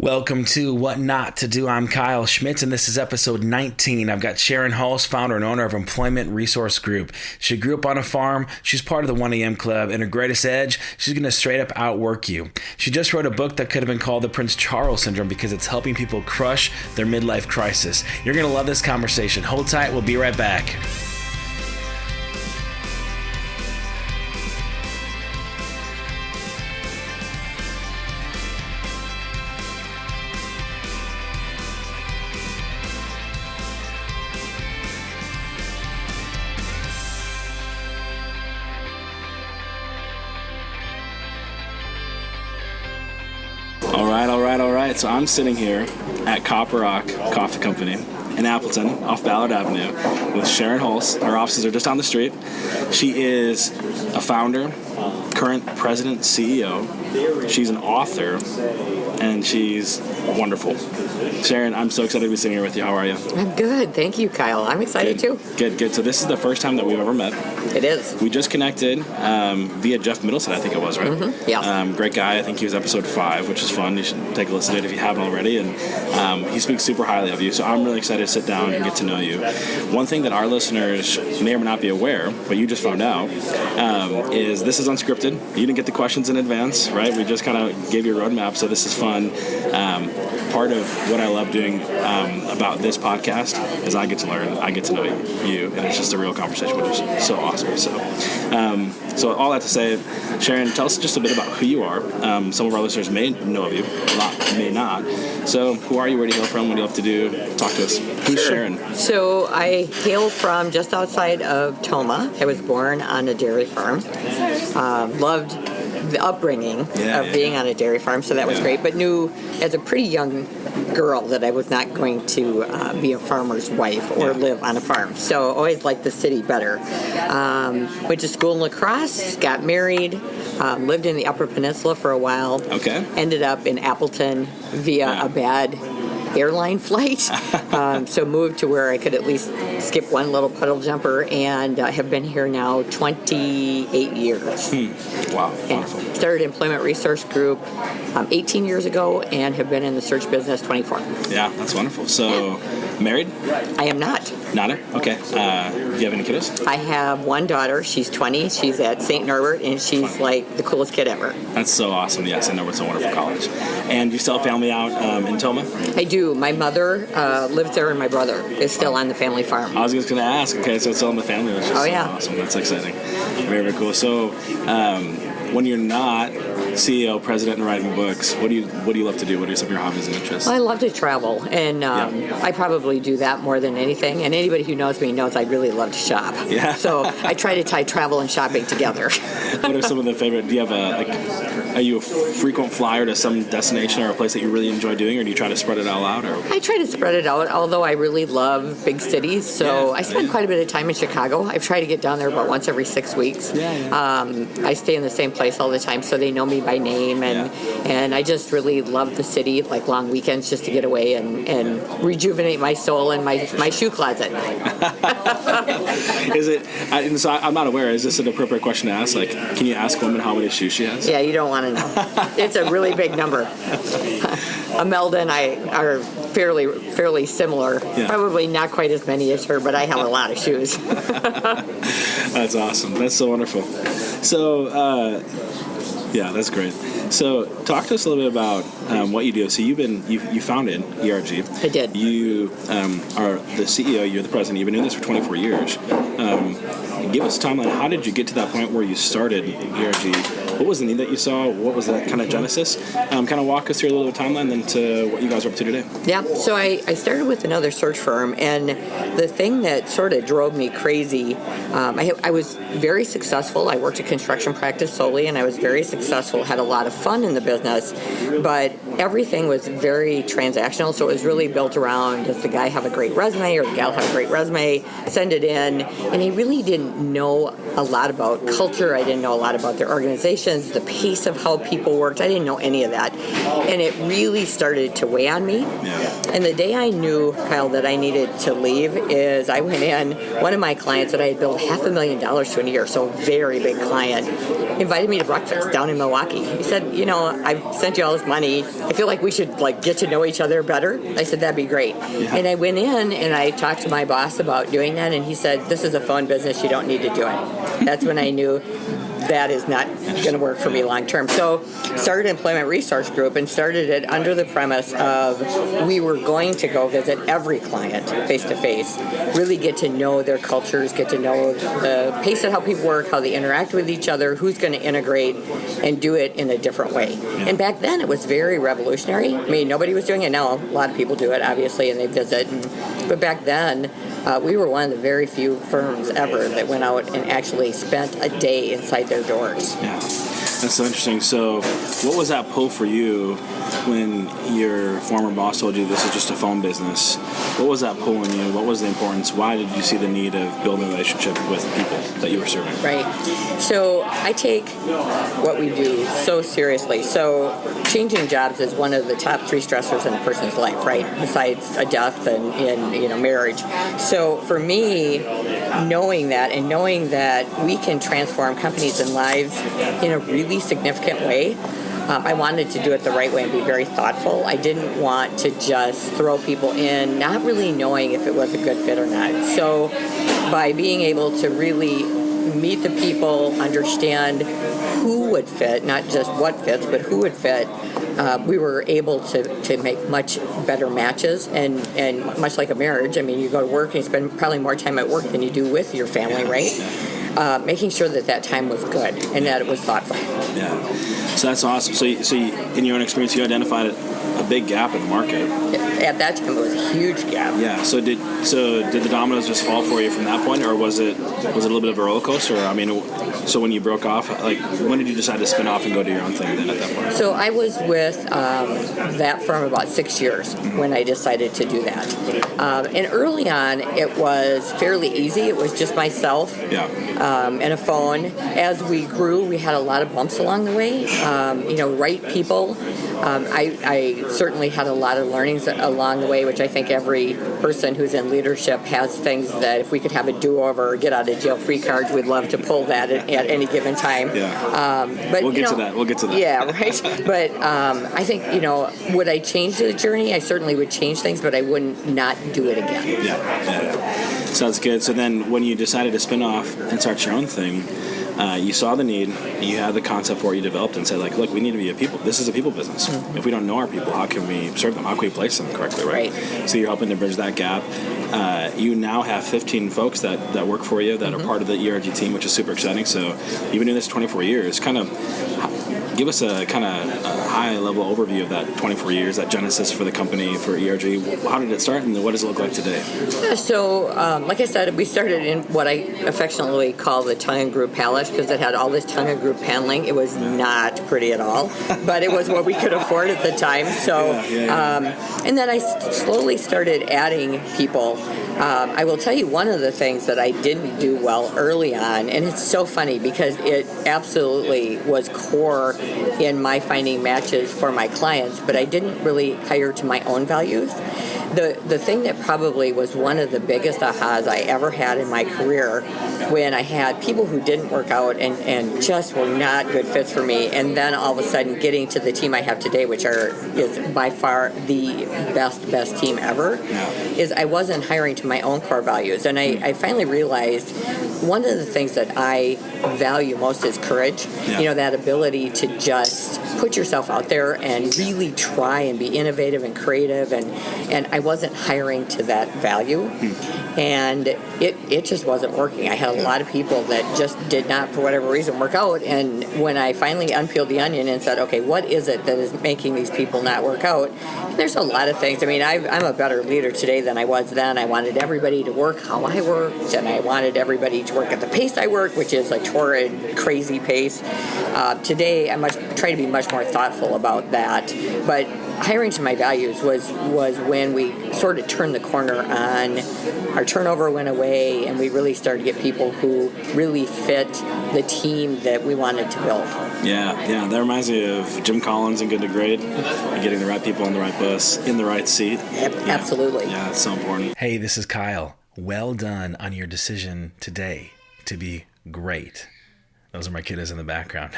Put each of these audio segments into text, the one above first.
Welcome to What Not to Do. I'm Kyle Schmitz, and this is episode 19. I've got Sharon Hulce, founder and owner of Employment Resource Group. She grew up on a farm. She's part of the 1AM Club, and her greatest edge, she's going to straight up outwork you. She just wrote a book that could have been called the Prince Charles Syndrome because it's helping people crush their midlife crisis. You're going to love this conversation. Hold tight. We'll be right back. All right. So I'm sitting here at Copper Rock Coffee Company in Appleton off Ballard Avenue with Sharon Hulce. Our offices are just down the street. She is a founder, current president, CEO. She's an author, and she's wonderful. Sharon, I'm so excited to be sitting here with you. How are you? I'm good. Thank you, Kyle. I'm excited too. Good. So this is the first time that we've ever met. It is. We just connected via Jeff Middleton, I think it was, right? Mm-hmm. Yeah. Great guy. I think he was episode 5, which is fun. You should take a listen to it if you haven't already. And he speaks super highly of you. So I'm really excited to sit down and get to know you. One thing that our listeners may or may not be aware, but you just found out, is this is unscripted. You didn't get the questions in advance, right? We just kind of gave you a roadmap, so this is fun. Part of what I love doing about this podcast is I get to learn, I get to know you, and it's just a real conversation, which is so awesome. So all that to say, Sharon, tell us just a bit about who you are. Some of our listeners may know of you, a lot may not. So who are you? Where do you hail from? What do you have to do? Talk to us. Who's Sharon? So I hail from just outside of Toma. I was born on a dairy farm. Loved the upbringing of being on a dairy farm, so that was great, but knew as a pretty young girl that I was not going to be a farmer's wife or live on a farm. So always liked the city better. Went to school in La Crosse, got married, lived in the Upper Peninsula for a while. Okay. Ended up in Appleton via a bad airline flight. So moved to where I could at least skip one little puddle jumper, and have been here now 28 years. Wow. And wonderful. Started Employment Resource Group 18 years ago and have been in the search business 24. Yeah, that's wonderful. So, married? I am not. Not her? Okay. Do you have any kiddos? I have one daughter. She's 20. She's at St. Norbert, and she's like the coolest kid ever. That's so awesome. Yes, St. Norbert's a wonderful college. And you still have family out in Toma? I do. My mother lives there, and my brother is still on the family farm. I was just going to ask. Okay, so it's still in the family. Which is awesome. That's exciting. Very, very cool. So, when you're not CEO, president, and writing books, what do you love to do? What are some of your hobbies and interests? Well, I love to travel, and I probably do that more than anything. And anybody who knows me knows I really love to shop. Yeah. So I try to tie travel and shopping together. What are some of the favorite? Do you have are you a frequent flyer to some destination or a place that you really enjoy doing, or do you try to spread it all out? Or? I try to spread it out, although I really love big cities. So I spend quite a bit of time in Chicago. I try to get down there about once every 6 weeks. I stay in the same place all the time, so they know me by name, and I just really love the city, like long weekends just to get away and rejuvenate my soul in my shoe closet. Is it? So I'm not aware. Is this an appropriate question to ask? Like, can you ask a woman how many shoes she has? Yeah, you don't want to know. It's a really big number. Imelda and I are fairly similar. Yeah. Probably not quite as many as her, but I have a lot of shoes. That's awesome. That's so wonderful. So, that's great. So, talk to us a little bit about what you do. So, you founded ERG. I did. You are the CEO. You're the president. You've been doing this for 24 years. Give us a timeline. How did you get to that point where you started ERG? What was the need that you saw? What was that kind of genesis? Kind of walk us through a little timeline then to what you guys are up to today. Yeah, so I started with another search firm, and the thing that sort of drove me crazy, I was very successful. I worked a construction practice solely, and I was very successful, had a lot of fun in the business, but everything was very transactional, so it was really built around, does the guy have a great resume or the gal have a great resume, send it in, and he really didn't didn't know a lot about culture. I didn't know a lot about their organizations, the pace of how people worked. I didn't know any of that. And it really started to weigh on me. Yeah. And the day I knew, Kyle, that I needed to leave is I went in, one of my clients that I had billed $500,000 to in a year, so a very big client, invited me to breakfast down in Milwaukee. He said, I've sent you all this money. I feel like we should get to know each other better. I said, that'd be great. Yeah. And I went in and I talked to my boss about doing that, and he said, this is a phone business. You don't need to do it. That's when I knew that is not going to work for me long term. So started Employment Resource Group and started it under the premise of we were going to go visit every client face to face, really get to know their cultures, get to know the pace of how people work, how they interact with each other, who's going to integrate and do it in a different way. And back then it was very revolutionary. I mean, nobody was doing it. Now a lot of people do it, obviously, and they visit. But back then, we were one of the very few firms ever that went out and actually spent a day inside their doors. Yeah, that's so interesting. So what was that pull for you when your former boss told you this is just a phone business? What was that pull in you? What was the importance? Why did you see the need of building a relationship with people that you were serving? Right. So I take what we do so seriously. So changing jobs is one of the top 3 stressors in a person's life, right? Besides a death and marriage. So for me, knowing that and knowing that we can transform companies and lives in a really significant way, I wanted to do it the right way and be very thoughtful. I didn't want to just throw people in, not really knowing if it was a good fit or not. So by being able to really meet the people, understand who would fit, not just what fits, but who would fit, we were able to make much better matches. And much like a marriage, I mean, you go to work and you spend probably more time at work than you do with your family, right? Making sure that time was good and that it was thoughtful. Yeah. So that's awesome. So you, in your own experience, you identified a big gap in the market. At that time, it was a huge gap. Yeah. So did the dominoes just fall for you from that point, or was it a little bit of a roller coaster? I mean, so when you broke off, when did you decide to spin off and go do your own thing then at that point? So I was with that firm about 6 years when I decided to do that. And early on, it was fairly easy. It was just myself and a phone. As we grew, we had a lot of bumps along the way. Right people. I certainly had a lot of learnings along the way, which I think every person who's in leadership has things that if we could have a do-over or get out of jail free cards, we'd love to pull that at any given time. Yeah. But we'll get to that. Yeah, right. But I think, would I change the journey? I certainly would change things, but I wouldn't not do it again. Yeah. Sounds good. So then when you decided to spin off and start your own thing, you saw the need, you had the concept for it, you developed and said, look, we need to be this is a people business. Mm-hmm. If we don't know our people, how can we serve them? How can we place them correctly, right? So you're helping to bridge that gap. You now have 15 folks that work for you that are part of the ERG team, which is super exciting. So you've been doing this 24 years. Kind of give us a kind of high-level overview of that 24 years, that genesis for the company, for ERG. How did it start, and what does it look like today? So, like I said, we started in what I affectionately call the tongue and group palace because it had all this tongue and group paneling. It was not pretty at all, but it was what we could afford at the time. So, and then I slowly started adding people. I will tell you one of the things that I didn't do well early on, and it's so funny because it absolutely was core in my finding matches for my clients, but I didn't really hire to my own values. The thing that probably was one of the biggest ahas I ever had in my career when I had people who didn't work out and just were not good fits for me, and then all of a sudden getting to the team I have today, which is by far the best team ever, is I wasn't hiring to my own core values. And I finally realized one of the things that I value most is courage. That ability to just put yourself out there and really try and be innovative and creative, and I wasn't hiring to that value. And it just wasn't working. I had a lot of people that just did not, for whatever reason, work out. And when I finally unpeeled the onion and said, okay, what is it that is making these people not work out? There's a lot of things. I mean, I'm a better leader today than I was then. I wanted everybody to work how I worked, and I wanted everybody to work at the pace I work, which is a torrid, crazy pace. Today, I try to be much more thoughtful about that. But hiring to my values was when we sort of turned the corner on our turnover went away, and we really started to get people who really fit the team that we wanted to build. Yeah, that reminds me of Jim Collins in Good to Great, and getting the right people on the right bus, in the right seat. Absolutely. Yeah, that's so important. Hey, this is Kyle. Well done on your decision today to be great. Those are my kiddos in the background.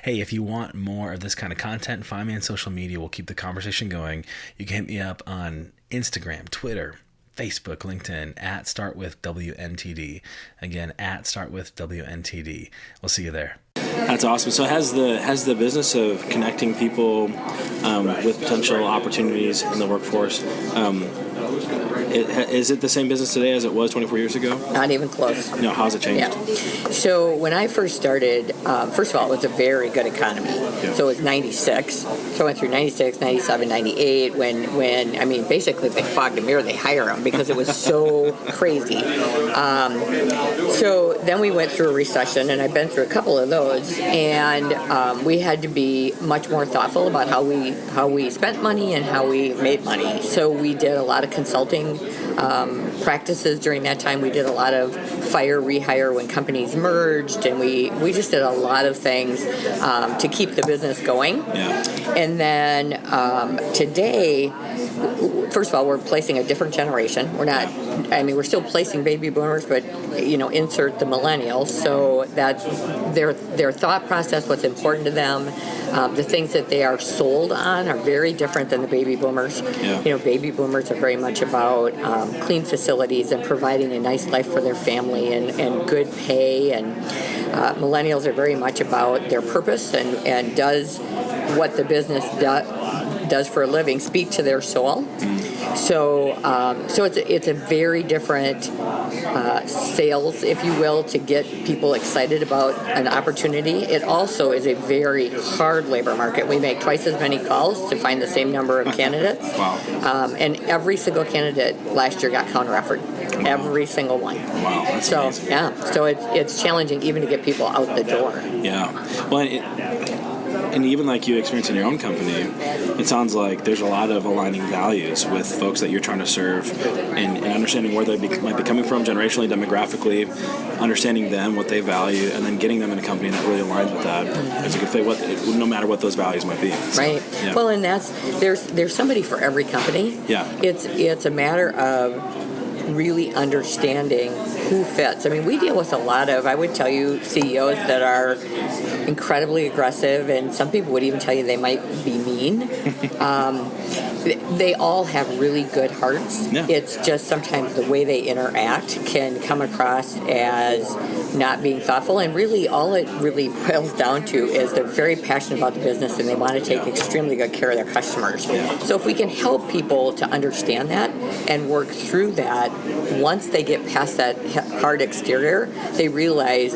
Hey, if you want more of this kind of content, find me on social media. We'll keep the conversation going. You can hit me up on Instagram, Twitter, Facebook, LinkedIn, at StartWithWNTD. Again, at StartWithWNTD. We'll see you there. That's awesome. So has the business of connecting people with potential opportunities in the workforce, is it the same business today as it was 24 years ago? Not even close. No, how's it changed? Yeah. So when I first started, first of all, it was a very good economy. Yeah. So it was 96. So I went through 96, 97, 98, when I mean, basically they fogged a mirror, they hire them because it was so crazy. So then we went through a recession, and I've been through a couple of those, and we had to be much more thoughtful about how we spent money and how we made money. So we did a lot of consulting practices during that time. We did a lot of fire rehire when companies merged, and we just did a lot of things to keep the business going. Yeah. And then today, first of all, we're placing a different generation. We're still placing baby boomers, but insert the millennials. So that their thought process, what's important to them, the things that they are sold on are very different than the baby boomers. Yeah. Baby boomers are very much about clean facilities and providing a nice life for their family and good pay, and millennials are very much about their purpose and does what the business does for a living speak to their soul. So it's a very different sales, if you will, to get people excited about an opportunity. It also is a very hard labor market. We make twice as many calls to find the same number of candidates. Wow. And every single candidate last year got counteroffered. Every single one. Wow, that's amazing. Yeah, so it's challenging even to get people out the door. Yeah. Well, and even like you experience in your own company, it sounds like there's a lot of aligning values with folks that you're trying to serve, and understanding where they might be coming from generationally, demographically, understanding them, what they value, and then getting them in a company that really aligns with that. It's a good fit, no matter what those values might be. So, right. Yeah. Well, and there's somebody for every company. Yeah. It's a matter of really understanding who fits. I mean, we deal with a lot of, I would tell you, CEOs that are incredibly aggressive, and some people would even tell you they might be mean. They all have really good hearts. Yeah. It's just sometimes the way they interact can come across as not being thoughtful, and really all it really boils down to is they're very passionate about the business and they want to take extremely good care of their customers. Yeah. So if we can help people to understand that and work through that, once they get past that hard exterior, they realize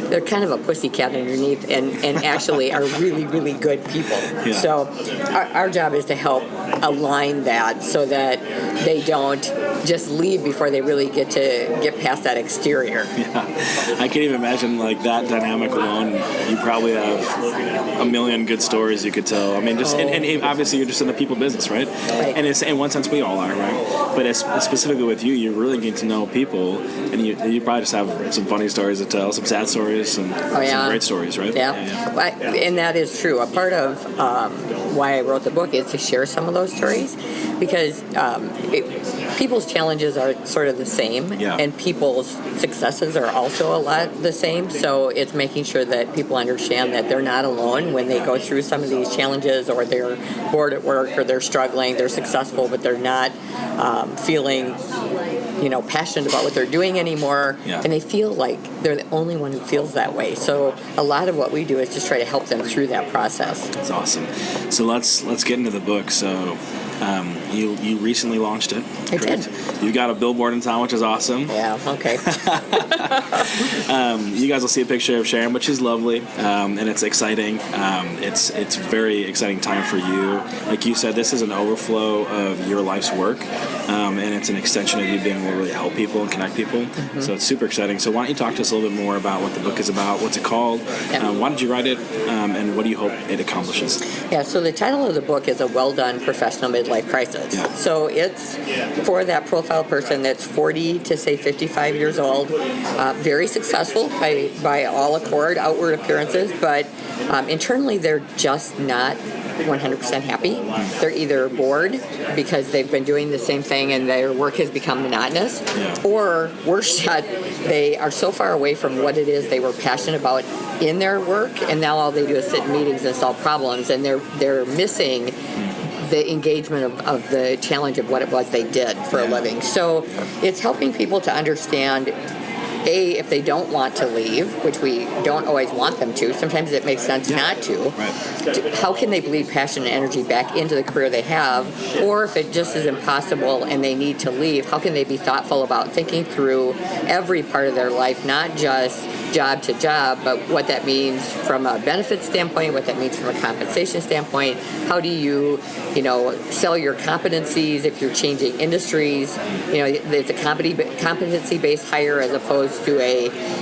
they're kind of a pussycat underneath and actually are really, really good people. Yeah. So our job is to help align that so that they don't just leave before they really get past that exterior. Yeah, I can't even imagine like that dynamic alone. You probably have a million good stories you could tell. I mean, just and obviously you're just in the people business, right? Right. And it's in one sense we all are, right? But specifically with you, you're really getting to know people, and you probably just have some funny stories to tell, some sad stories, and some great stories, right? Yeah. And that is true. A part of why I wrote the book is to share some of those stories, because people's challenges are sort of the same, and people's successes are also a lot the same. So it's making sure that people understand that they're not alone when they go through some of these challenges, or they're bored at work, or they're struggling, they're successful, but they're not feeling passionate about what they're doing anymore, and they feel like they're the only one who feels that way. So a lot of what we do is just try to help them through that process. That's awesome. So let's get into the book. So You recently launched it, correct? I did. You got a billboard in town, which is awesome. Yeah, okay. You guys will see a picture of Sharon, but she's lovely, and it's exciting. It's very exciting time for you. Like you said, this is an overflow of your life's work, and it's an extension of you being able to really help people and connect people. Mm-hmm. So it's super exciting. So why don't you talk to us a little bit more about what the book is about, what's it called, why did you write it, and what do you hope it accomplishes? Yeah, so the title of the book is A Well-Done Professional Midlife Crisis. Yeah. So it's for that profile person that's 40 to, say, 55 years old, very successful by all accord, outward appearances, but internally they're just not 100% happy. They're either bored because they've been doing the same thing and their work has become monotonous, or worse yet, they are so far away from what it is they were passionate about in their work, and now all they do is sit in meetings and solve problems, and they're missing the engagement of the challenge of what it was they did for a living. So it's helping people to understand, A, if they don't want to leave, which we don't always want them to, sometimes it makes sense not to, how can they bleed passion and energy back into the career they have? Or if it just is impossible and they need to leave, how can they be thoughtful about thinking through every part of their life, not just job to job, but what that means from a benefit standpoint, what that means from a compensation standpoint. How do you sell your competencies if you're changing industries? It's a competency-based hire as opposed to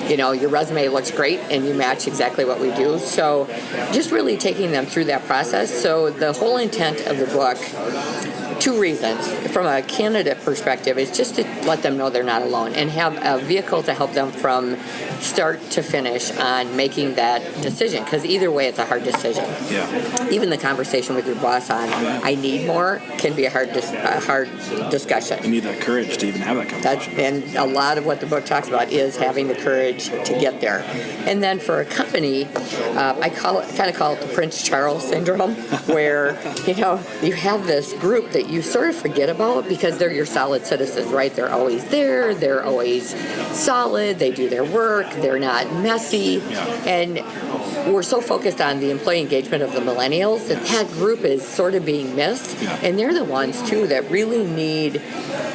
your resume looks great and you match exactly what we do. So just really taking them through that process. So the whole intent of the book, two reasons. From a candidate perspective, is just to let them know they're not alone and have a vehicle to help them from start to finish on making that decision. Because either way, it's a hard decision. Yeah. Even the conversation with your boss on "I need more" can be a hard discussion. You need that courage to even have that conversation. And a lot of what the book talks about is having the courage to get there. And then for a company, I call it the Prince Charles syndrome, where you have this group that you sort of forget about because they're your solid citizens, right? They're always there, they're always solid, they do their work, they're not messy, and we're so focused on the employee engagement of the millennials that group is sort of being missed, and they're the ones too that really need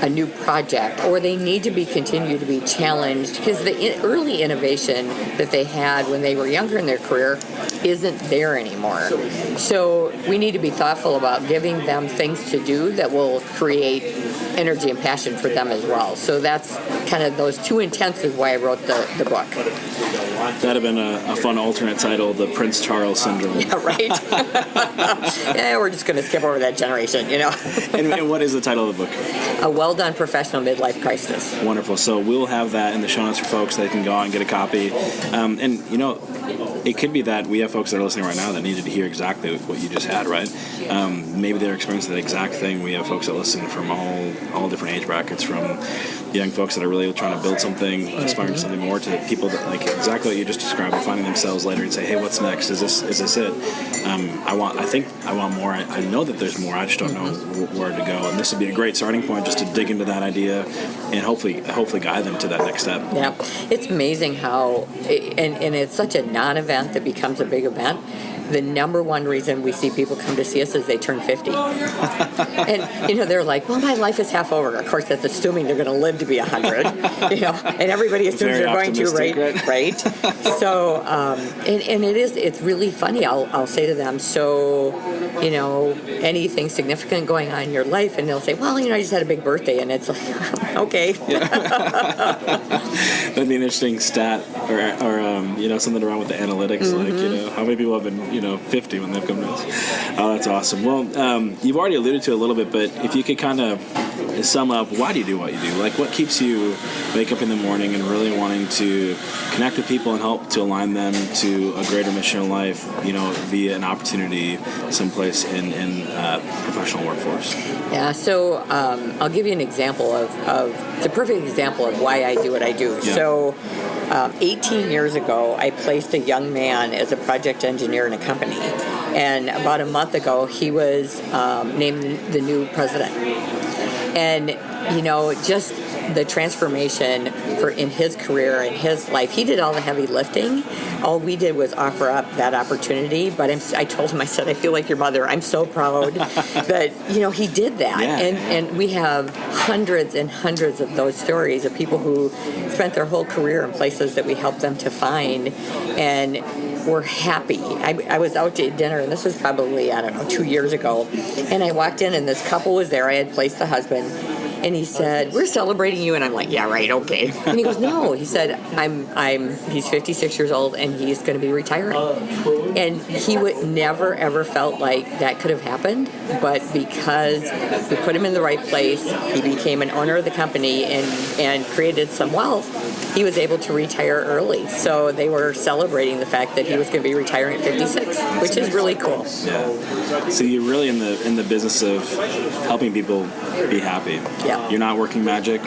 a new project, or they need to continue to be challenged because the early innovation that they had when they were younger in their career isn't there anymore. So we need to be thoughtful about giving them things to do that will create energy and passion for them as well. So that's kind of those two intents is why I wrote the book. That'd have been a fun alternate title, the Prince Charles syndrome. Yeah, right. We're just going to skip over that generation, And what is the title of the book? A Well-Done Professional Midlife Crisis. Wonderful. So we'll have that in the show notes for folks. They can go out and get a copy. It could be that we have folks that are listening right now that needed to hear exactly what you just had, right? Maybe they're experiencing that exact thing. We have folks that listen from all different age brackets, from young folks that are really trying to build something, aspiring to something more, to people that like exactly what you just described, are finding themselves later and say, hey, what's next? Is this it? I think I want more. I know that there's more. I just don't know where to go. And this would be a great starting point just to dig into that idea and hopefully guide them to that next step. Yeah, it's amazing how, and it's such a non-event that becomes a big event. The number one reason we see people come to see us is they turn 50. And, they're like, well, my life is half over. Of course, that's assuming they're going to live to be 100, and everybody assumes they're going to, right? So, and it's really funny. I'll say to them, so, anything significant going on in your life? And they'll say, well, I just had a big birthday. And it's like, okay. That'd be an interesting stat or something around with the analytics, like, how many people have been, 50 when they've come to us. Oh, that's awesome. Well, you've already alluded to it a little bit, but if you could kind of sum up, why do you do what you do? Like, what keeps you wake up in the morning and really wanting to connect with people and help to align them to a greater mission in life, via an opportunity someplace in professional workforce? Yeah, so I'll give you an example it's a perfect example of why I do what I do. Yeah. So 18 years ago, I placed a young man as a project engineer in a company. And about a month ago, he was named the new president. And, just the transformation in his career and his life. He did all the heavy lifting. All we did was offer up that opportunity. But I told him, I said, I feel like your mother. I'm so proud that, he did that. Yeah. And we have hundreds and hundreds of those stories of people who spent their whole career in places that we helped them to find. And we're happy. I was out to dinner, and this was probably, 2 years ago. And I walked in, and this couple was there. I had placed the husband. And he said, "We're celebrating you." And I'm like, "Yeah, right, okay." And he goes, "No." He said, he's 56 years old, and he's going to be retiring. And he would never, ever felt like that could have happened. But because we put him in the right place, he became an owner of the company and created some wealth, he was able to retire early. So they were celebrating the fact that he was going to be retiring at 56, which is really cool. Yeah. So you're really in the business of helping people be happy. Yeah. You're not working magic.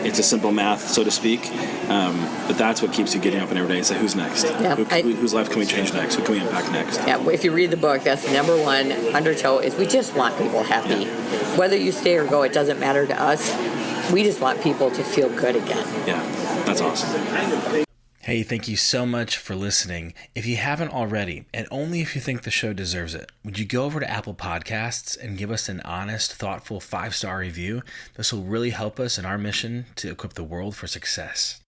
It's a simple math, so to speak. But that's what keeps you getting up and every day and say, who's next? Yeah, whose life can we change next? Who can we impact next? Yeah, if you read the book, that's the number one undertow is we just want people happy. Yeah. Whether you stay or go, it doesn't matter to us. We just want people to feel good again. Yeah, that's awesome. Hey, thank you so much for listening. If you haven't already, and only if you think the show deserves it, would you go over to Apple Podcasts and give us an honest, thoughtful 5-star review? This will really help us in our mission to equip the world for success.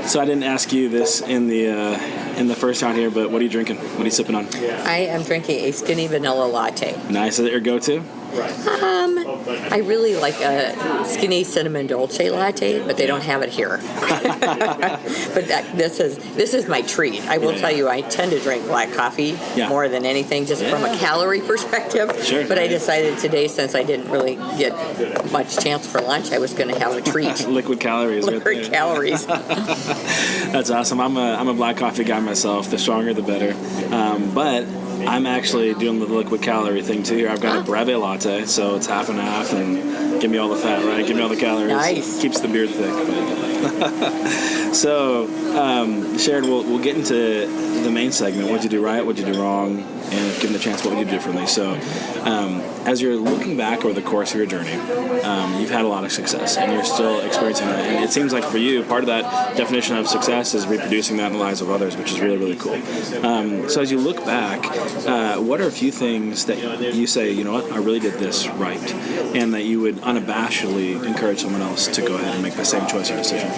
So I didn't ask you this in the first round here, but what are you drinking? What are you sipping on? I am drinking a skinny vanilla latte. Nice. Is that your go-to? I really like a skinny cinnamon dolce latte, but they don't have it here. But this is my treat. I will tell you, I tend to drink black coffee more than anything, just from a calorie perspective. Sure. But I decided today, since I didn't really get much chance for lunch, I was going to have a treat. Liquid calories. Liquid calories. That's awesome. I'm a black coffee guy myself. The stronger, the better. But I'm actually doing the liquid calorie thing too here. I've got a breve latte, so it's half and half, and give me all the fat, right? Give me all the calories. Nice. Keeps the beard thick. So, Sharon, we'll get into the main segment. What'd you do right? What'd you do wrong? And if given the chance, what would you do differently? So, as you're looking back over the course of your journey, you've had a lot of success, and you're still experiencing that. And it seems like for you, part of that definition of success is reproducing that in the lives of others, which is really, really cool. So as you look back, what are a few things that you say, you know what, I really did this right, and that you would unabashedly encourage someone else to go ahead and make the same choice or decision?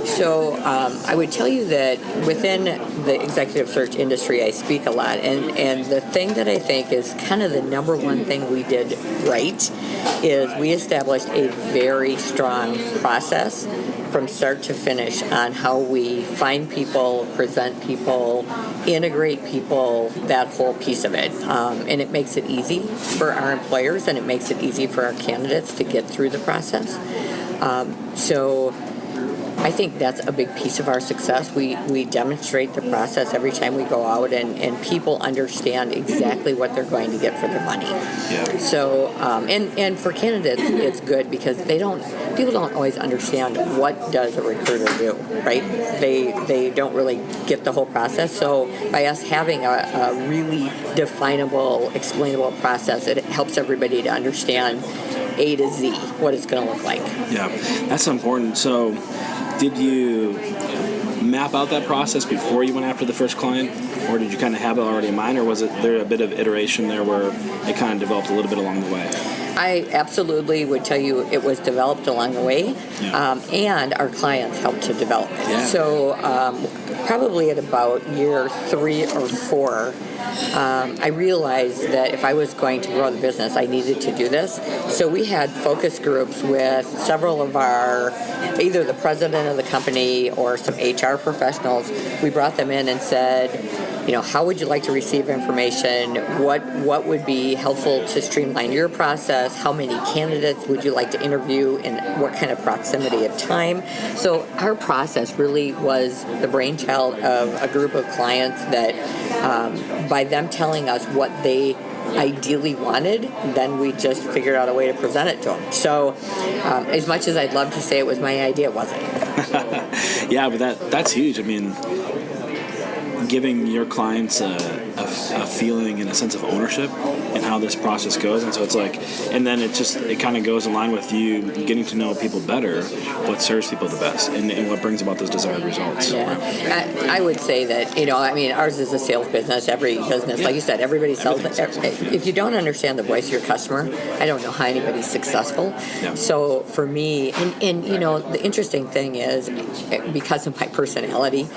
So I would tell you that within the executive search industry, I speak a lot, and the thing that I think is kind of the number one thing we did right is we established a very strong process from start to finish on how we find people, present people, integrate people, that whole piece of it. And it makes it easy for our employers, and it makes it easy for our candidates to get through the process. So I think that's a big piece of our success. We demonstrate the process every time we go out, and people understand exactly what they're going to get for their money. Yeah. So, and for candidates, it's good because people don't always understand what does a recruiter do, right? They don't really get the whole process. So by us having a really definable, explainable process, it helps everybody to understand A to Z what it's going to look like. Yeah, that's important. So did you map out that process before you went after the first client, or did you kind of have it already in mind, or was there a bit of iteration there where it kind of developed a little bit along the way? I absolutely would tell you it was developed along the way, and our clients helped to develop it. Yeah. So probably at about year 3 or 4, I realized that if I was going to grow the business, I needed to do this. So we had focus groups with several of either the president of the company or some HR professionals. We brought them in and said, how would you like to receive information? What would be helpful to streamline your process? How many candidates would you like to interview, and what kind of proximity of time? So our process really was the brainchild of a group of clients that by them telling us what they ideally wanted, then we just figured out a way to present it to them. So as much as I'd love to say it was my idea, it wasn't. Yeah, but that's huge. I mean, giving your clients a a feeling and a sense of ownership in how this process goes. And so it's like, and then it kind of goes in line with you getting to know people better, what serves people the best, and what brings about those desired results. Yeah. I would say that, ours is a sales business. Every business, like you said, everybody sells. If you don't understand the voice of your customer, I don't know how anybody's successful. Yeah. So for me, and the interesting thing is, because of my personality,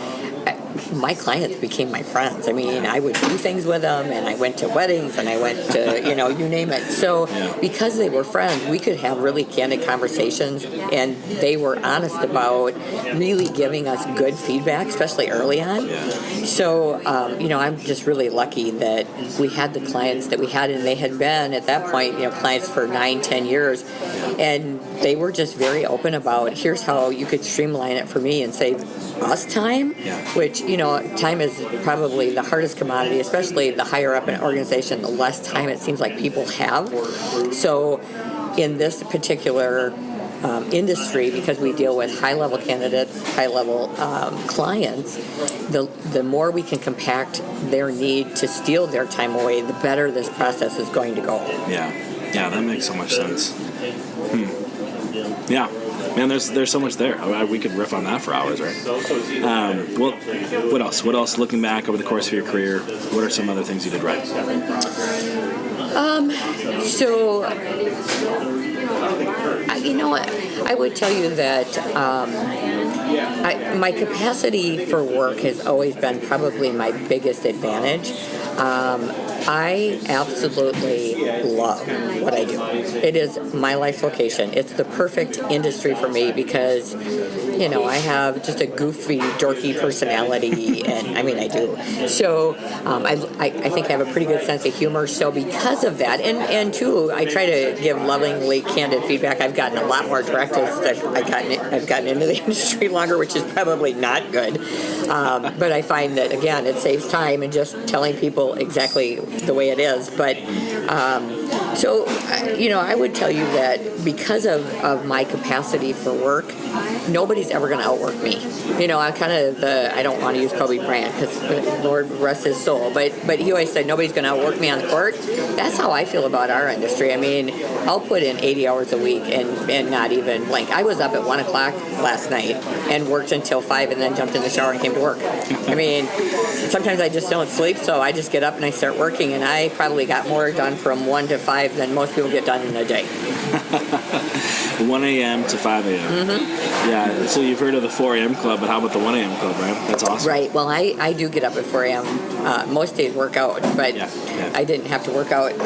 my clients became my friends. I mean, I would do things with them, and I went to weddings, and I went to, you name it. So because they were friends, we could have really candid conversations, and they were honest about really giving us good feedback, especially early on. Yeah. So, I'm just really lucky that we had the clients that we had, and they had been, at that point, clients for 9-10 years, and they were just very open about, here's how you could streamline it for me and save us time, which, time is probably the hardest commodity, especially the higher up in an organization, the less time it seems like people have. So in this particular industry, because we deal with high-level candidates, high-level clients, the more we can compact their need to steal their time away, the better this process is going to go. Yeah, that makes so much sense. Yeah. Man, there's so much there. We could riff on that for hours, right? Well, what else? What else? Looking back over the course of your career, what are some other things you did right? So, I would tell you that my capacity for work has always been probably my biggest advantage. I absolutely love what I do. It is my life vocation. It's the perfect industry for me because, I have just a goofy, dorky personality, and I mean, I do. So I think I have a pretty good sense of humor. So because of that, and two, I try to give lovingly candid feedback. I've gotten a lot more direct as I've gotten into the industry longer, which is probably not good. But I find that, again, it saves time and just telling people exactly the way it is. But so, I would tell you that because of my capacity for work, nobody's ever going to outwork me. I'm kind of I don't want to use Kobe Bryant because Lord rest his soul, but he always said nobody's going to outwork me on the court. That's how I feel about our industry. I mean, I'll put in 80 hours a week and not even blink. I was up at 1 o'clock last night and worked until 5 and then jumped in the shower and came to work. I mean, sometimes I just don't sleep, so I just get up and I start working, and I probably got more done from 1 to 5 than most people get done in a day. 1 a.m. to 5 a.m. Mm-hmm. Yeah, so you've heard of the 4 a.m. club, but how about the 1 a.m. club, right? That's awesome. Right. Well, I do get up at 4 a.m. Most days work out, but I didn't have to work out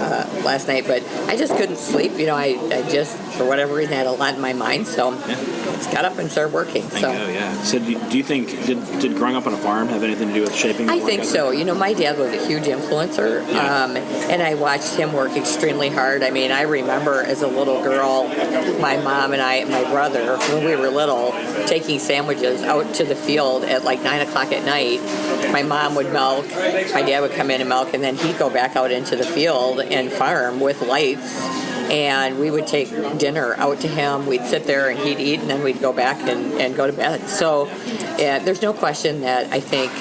last night, but I just couldn't sleep. I just, for whatever reason, had a lot in my mind, so I just got up and started working. So do you think, did growing up on a farm have anything to do with shaping? I think so. My dad was a huge influencer, and I watched him work extremely hard. I mean, I remember as a little girl, my mom and my brother, when we were little, taking sandwiches out to the field at like 9 o'clock at night. My mom would milk, my dad would come in and milk, and then he'd go back out into the field and farm with lights. And we would take dinner out to him. We'd sit there and he'd eat, and then we'd go back and go to bed. So there's no question that I think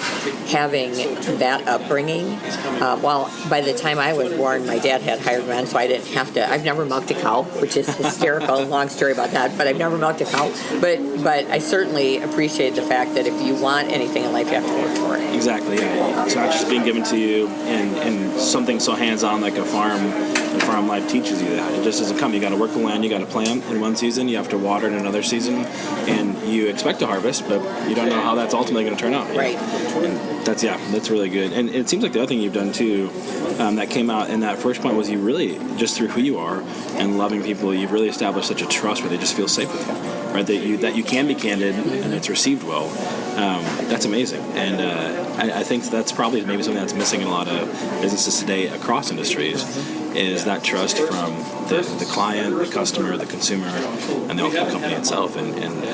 having that upbringing, well, by the time I was born, my dad had hired men, so I didn't have to. I've never milked a cow, which is hysterical. Long story about that, but I've never milked a cow. But I certainly appreciate the fact that if you want anything in life, you have to work for it. Exactly. Yeah. It's not just being given to you, and something so hands-on like a farm. And farm life teaches you that. It just doesn't come. You got to work the land. You got to plant in one season. You have to water in another season, and you expect to harvest, but you don't know how that's ultimately going to turn out. Right. And that's really good. And it seems like the other thing you've done too, that came out in that first point, was you really, just through who you are and loving people, you've really established such a trust where they just feel safe with you, right? That you can be candid and it's received well. That's amazing. And I think that's probably maybe something that's missing in a lot of businesses today across industries, is that trust from the client, the customer, the consumer, and the ultimate company itself, and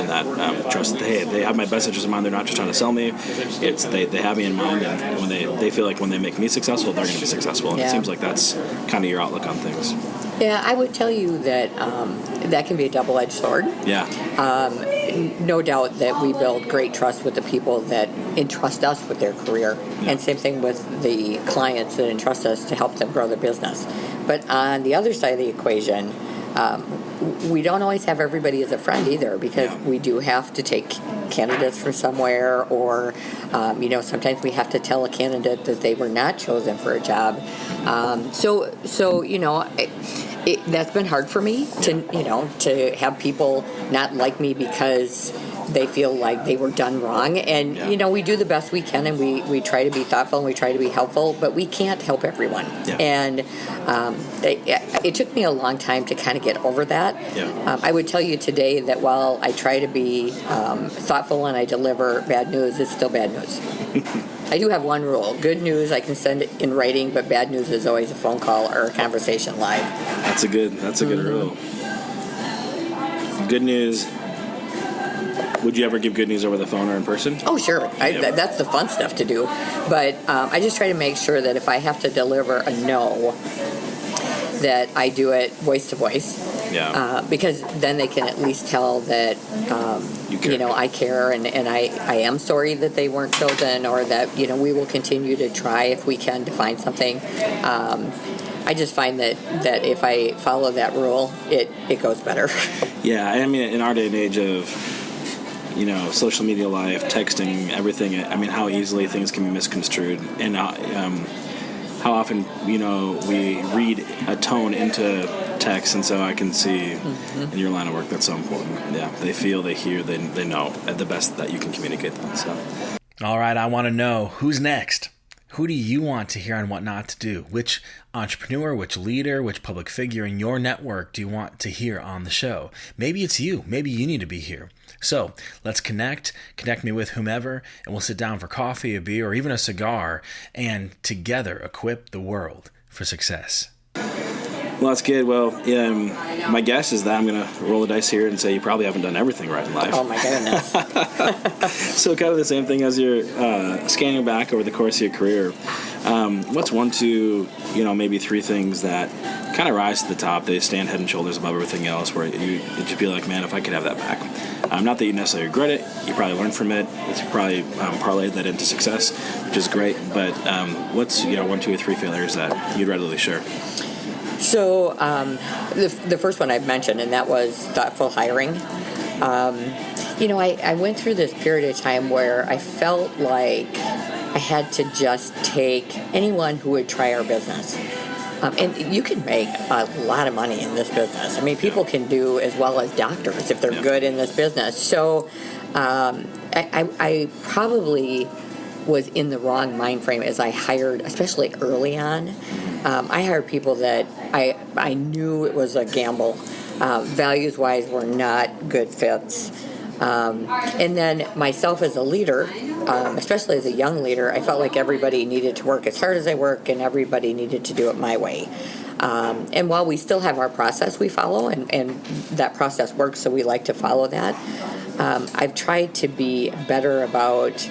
that trust that, hey, they have my best interests in mind. They're not just trying to sell me. It's they have me in mind, and when they feel like when they make me successful, they're going to be successful. And it seems like that's kind of your outlook on things. Yeah, I would tell you that that can be a double-edged sword. Yeah. no doubt that we build great trust with the people that entrust us with their career. And same thing with the clients that entrust us to help them grow their business. But on the other side of the equation, we don't always have everybody as a friend either, because we do have to take candidates from somewhere, or sometimes we have to tell a candidate that they were not chosen for a job. That's been hard for me to have people not like me because they feel like they were done wrong. And we do the best we can, and we try to be thoughtful, and we try to be helpful, but we can't help everyone. And it took me a long time to kind of get over that. I would tell you today that while I try to be thoughtful and I deliver bad news, it's still bad news. I do have one rule. Good news I can send it in writing, but bad news is always a phone call or a conversation live. That's a good rule. Good news. Would you ever give good news over the phone or in person? Oh, sure. That's the fun stuff to do. But I just try to make sure that if I have to deliver a no, that I do it voice to voice. Because then they can at least tell that I care, and I am sorry that they weren't chosen, or that we will continue to try if we can to find something. I just find that if I follow that rule, it goes better. Yeah, I mean, in our day and age of social media life, texting, everything, I mean, how easily things can be misconstrued, and how often we read a tone into text. And so I can see in your line of work that's so important. They feel, they hear, they know at the best that you can communicate that. So all right, I want to know, who's next? Who do you want to hear on what not to do? Which entrepreneur, which leader, which public figure in your network do you want to hear on the show? Maybe it's you. Maybe you need to be here. So let's connect me with whomever, and we'll sit down for coffee, a beer, or even a cigar, and together equip the world for success. Well, that's good. Well, my guess is that I'm going to roll the dice here and say you probably haven't done everything right in life. Oh, my goodness. So kind of the same thing as you're scanning back over the course of your career. What's one, two, maybe three things that kind of rise to the top? They stand head and shoulders above everything else, where you just be like, man, if I could have that back. Not that you necessarily regret it. You probably learned from it. It's probably parlayed that into success, which is great. But what's one, two, or three failures that you'd readily share? So the first one I've mentioned, and that was thoughtful hiring. I went through this period of time where I felt like I had to just take anyone who would try our business. And you can make a lot of money in this business. I mean, people can do as well as doctors if they're good in this business. So I probably was in the wrong mind frame as I hired, especially early on. I hired people that I knew it was a gamble. Values-wise were not good fits. And then myself as a leader, especially as a young leader, I felt like everybody needed to work as hard as I work, and everybody needed to do it my way. And while we still have our process we follow, and that process works, so we like to follow that, I've tried to be better about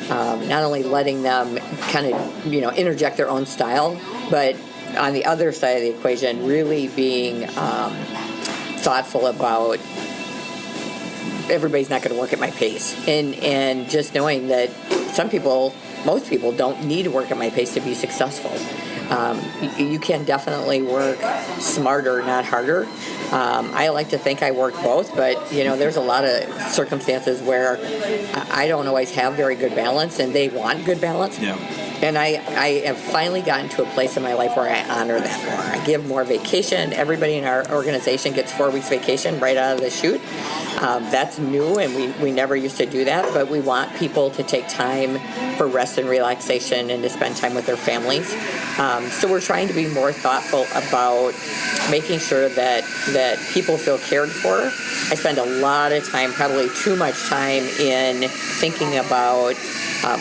not only letting them kind of, interject their own style, but on the other side of the equation, really being thoughtful about everybody's not going to work at my pace, and just knowing that most people don't need to work at my pace to be successful. You can definitely work smarter, not harder. I like to think I work both, but there's a lot of circumstances where I don't always have very good balance, and they want good balance. And I have finally gotten to a place in my life where I honor that more. I give more vacation. Everybody in our organization gets 4 weeks vacation right out of the chute. That's new, and we never used to do that, but we want people to take time for rest and relaxation and to spend time with their families. So we're trying to be more thoughtful about making sure that people feel cared for. I spend a lot of time, probably too much time, in thinking about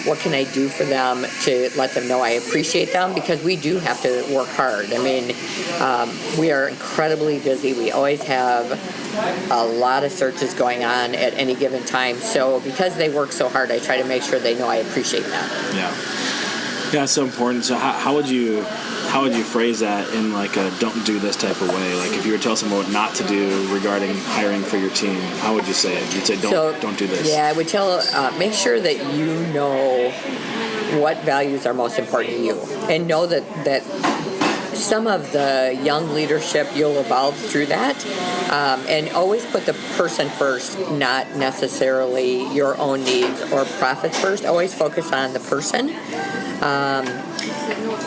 what can I do for them to let them know I appreciate them, because we do have to work hard. I mean, we are incredibly busy. We always have a lot of searches going on at any given time. So because they work so hard, I try to make sure they know I appreciate that. Yeah, it's so important. So how would you how would you phrase that in like a don't do this type of way? Like if you were to tell someone what not to do regarding hiring for your team, how would you say it? You'd say don't do this. Yeah, I would tell make sure that you know what values are most important to you, and know that some of the young leadership you'll evolve through that, and always put the person first, not necessarily your own needs or profits first. Always focus on the person.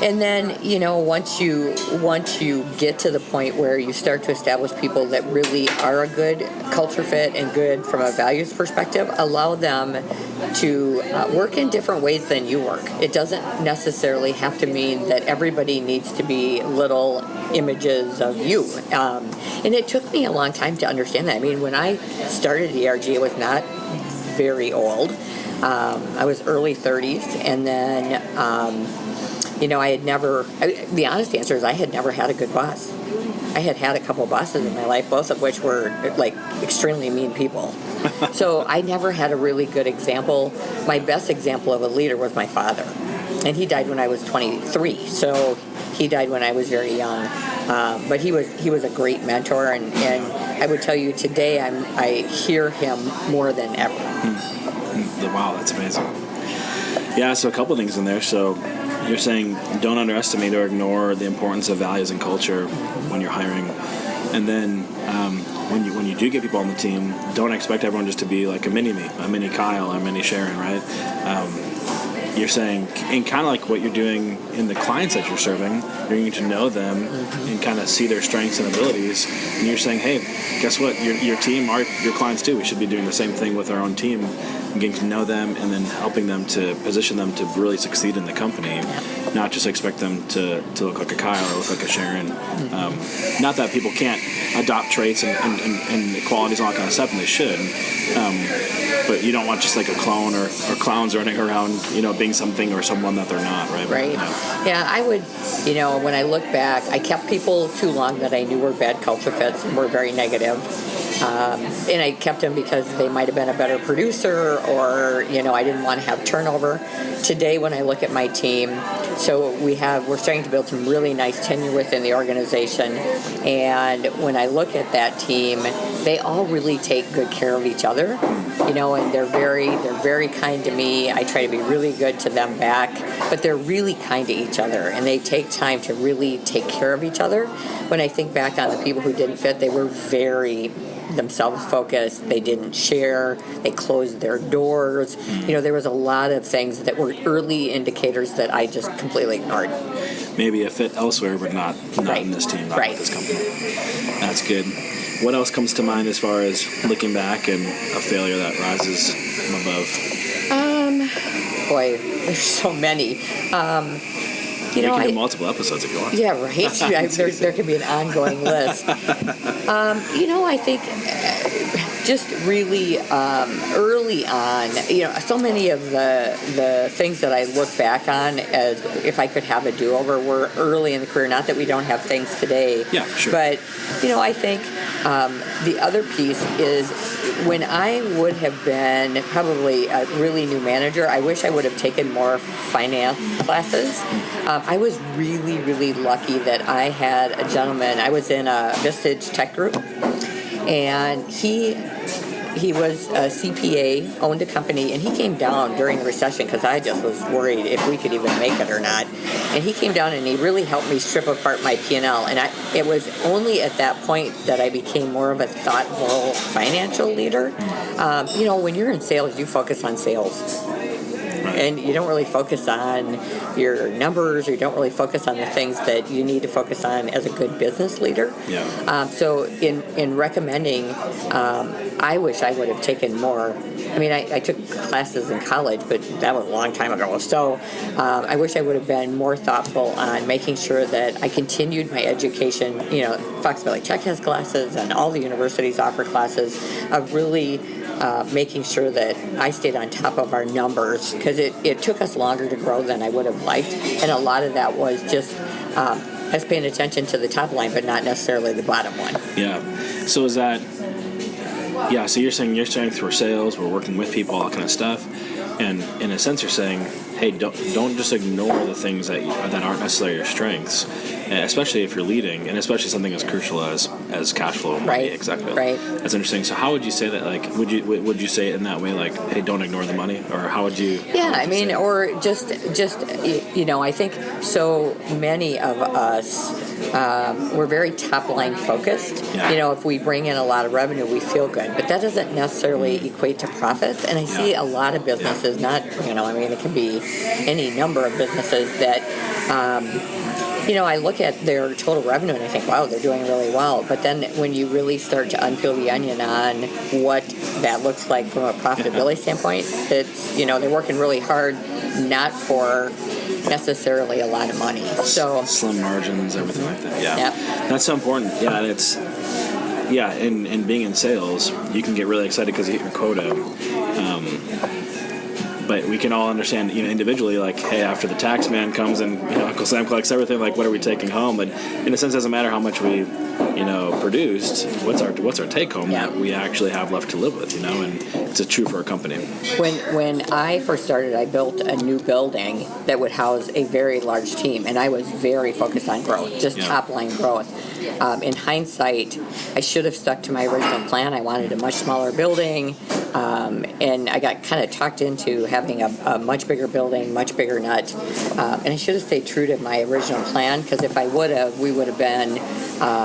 And then, once you get to the point where you start to establish people that really are a good culture fit and good from a values perspective, allow them to work in different ways than you work. It doesn't necessarily have to mean that everybody needs to be little images of you. And it took me a long time to understand that. I mean, when I started ERG, it was not very old. I was early 30s, and then I had never, the honest answer is I had never had a good boss. I had a couple bosses in my life, both of which were like extremely mean people. So I never had a really good example. My best example of a leader was my father. And he died when I was 23. So he died when I was very young. But he was a great mentor. And I would tell you today, I hear him more than ever. Wow, that's amazing. Yeah, so a couple things in there. So you're saying don't underestimate or ignore the importance of values and culture when you're hiring. And then when you do get people on the team, don't expect everyone just to be like a mini-me, a mini Kyle, a mini Sharon, right? You're saying, and kind of like what you're doing in the clients that you're serving, you're getting to know them and kind of see their strengths and abilities. And you're saying, hey, guess what? Your team, your clients too. We should be doing the same thing with our own team, and getting to know them and then helping them to position them to really succeed in the company, not just expect them to look like a Kyle or look like a Sharon. Not that people can't adopt traits and qualities and all that kind of stuff, and they should. But you don't want just like a clone or clowns running around, being something or someone that they're not, right? Right. Yeah, I would, when I look back, I kept people too long that I knew were bad culture fits and were very negative. And I kept them because they might have been a better producer, or, I didn't want to have turnover. Today, when I look at my team, so we're starting to build some really nice tenure within the organization. And when I look at that team, they all really take good care of each other, and they're very kind to me. I try to be really good to them back, but they're really kind to each other, and they take time to really take care of each other. When I think back on the people who didn't fit, they were very themselves focused. They didn't share. They closed their doors. There was a lot of things that were early indicators that I just completely ignored. Maybe a fit elsewhere, but not right. in this team, not right. with this company. That's good. What else comes to mind as far as looking back and a failure that rises from above? Boy, there's so many. You can do multiple episodes if you want. Yeah, right. there could be an ongoing list. I think just really early on, so many of the things that I look back on as if I could have a do-over were early in the career. Not that we don't have things today. Yeah, sure. But, I think the other piece is when I would have been probably a really new manager, I wish I would have taken more finance classes. I was really, really lucky that I had a gentleman. I was in a Vistage Tech Group, and he was a CPA, owned a company, and he came down during the recession because I just was worried if we could even make it or not. And he came down and he really helped me strip apart my P&L. And it was only at that point that I became more of a thoughtful financial leader. When you're in sales, you focus on sales. And you don't really focus on your numbers, or you don't really focus on the things that you need to focus on as a good business leader. Yeah. So in recommending, I wish I would have taken more. I mean, I took classes in college, but that was a long time ago. So I wish I would have been more thoughtful on making sure that I continued my education. Fox Valley Tech has classes, and all the universities offer classes of really making sure that I stayed on top of our numbers, because it took us longer to grow than I would have liked, and a lot of that was just us paying attention to the top line, but not necessarily the bottom one. Yeah. So is that? Yeah. So you're saying your strength for sales, we're working with people, all that kind of stuff. And in a sense, you're saying, hey, don't just ignore the things that aren't necessarily your strengths, especially if you're leading, and especially something as crucial as cash flow. Right. Exactly. Right. That's interesting. So how would you say that? Like, would you say it in that way? Like, hey, don't ignore the money, or how would you? Yeah, I mean, or just I think so many of us we're very top line focused. Yeah. If we bring in a lot of revenue, we feel good, but that doesn't necessarily equate to profits. And I see a lot of businesses, not it can be any number of businesses that. I look at their total revenue and I think, wow, they're doing really well. But then when you really start to unpeel the onion on what that looks like from a profitability standpoint, it's, they're working really hard, not for necessarily a lot of money. So slim margins, everything like that. Yeah. Yep. That's so important. Yeah. And it's, and being in sales, you can get really excited because you hit your quota. But we can all understand, individually, like, hey, after the tax man comes and Uncle Sam collects everything, like, what are we taking home? But in a sense, it doesn't matter how much we, produced. What's our take home that we actually have left to live with, and it's true for our company. When I first started, I built a new building that would house a very large team, and I was very focused on growth, just top line growth. In hindsight, I should have stuck to my original plan. I wanted a much smaller building, and I got kind of talked into having a much bigger building, much bigger nut, and I should have stayed true to my original plan, because if I would have, we would have been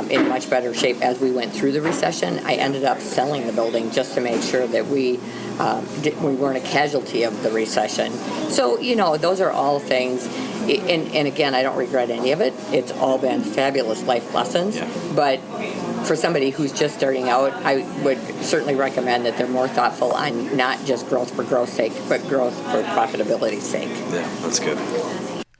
in much better shape as we went through the recession. I ended up selling the building just to make sure that we weren't a casualty of the recession. So, those are all things. And again, I don't regret any of it. It's all been fabulous life lessons. Yeah. But for somebody who's just starting out, I would certainly recommend that they're more thoughtful on not just growth for growth's sake, but growth for profitability's sake. Yeah, that's good.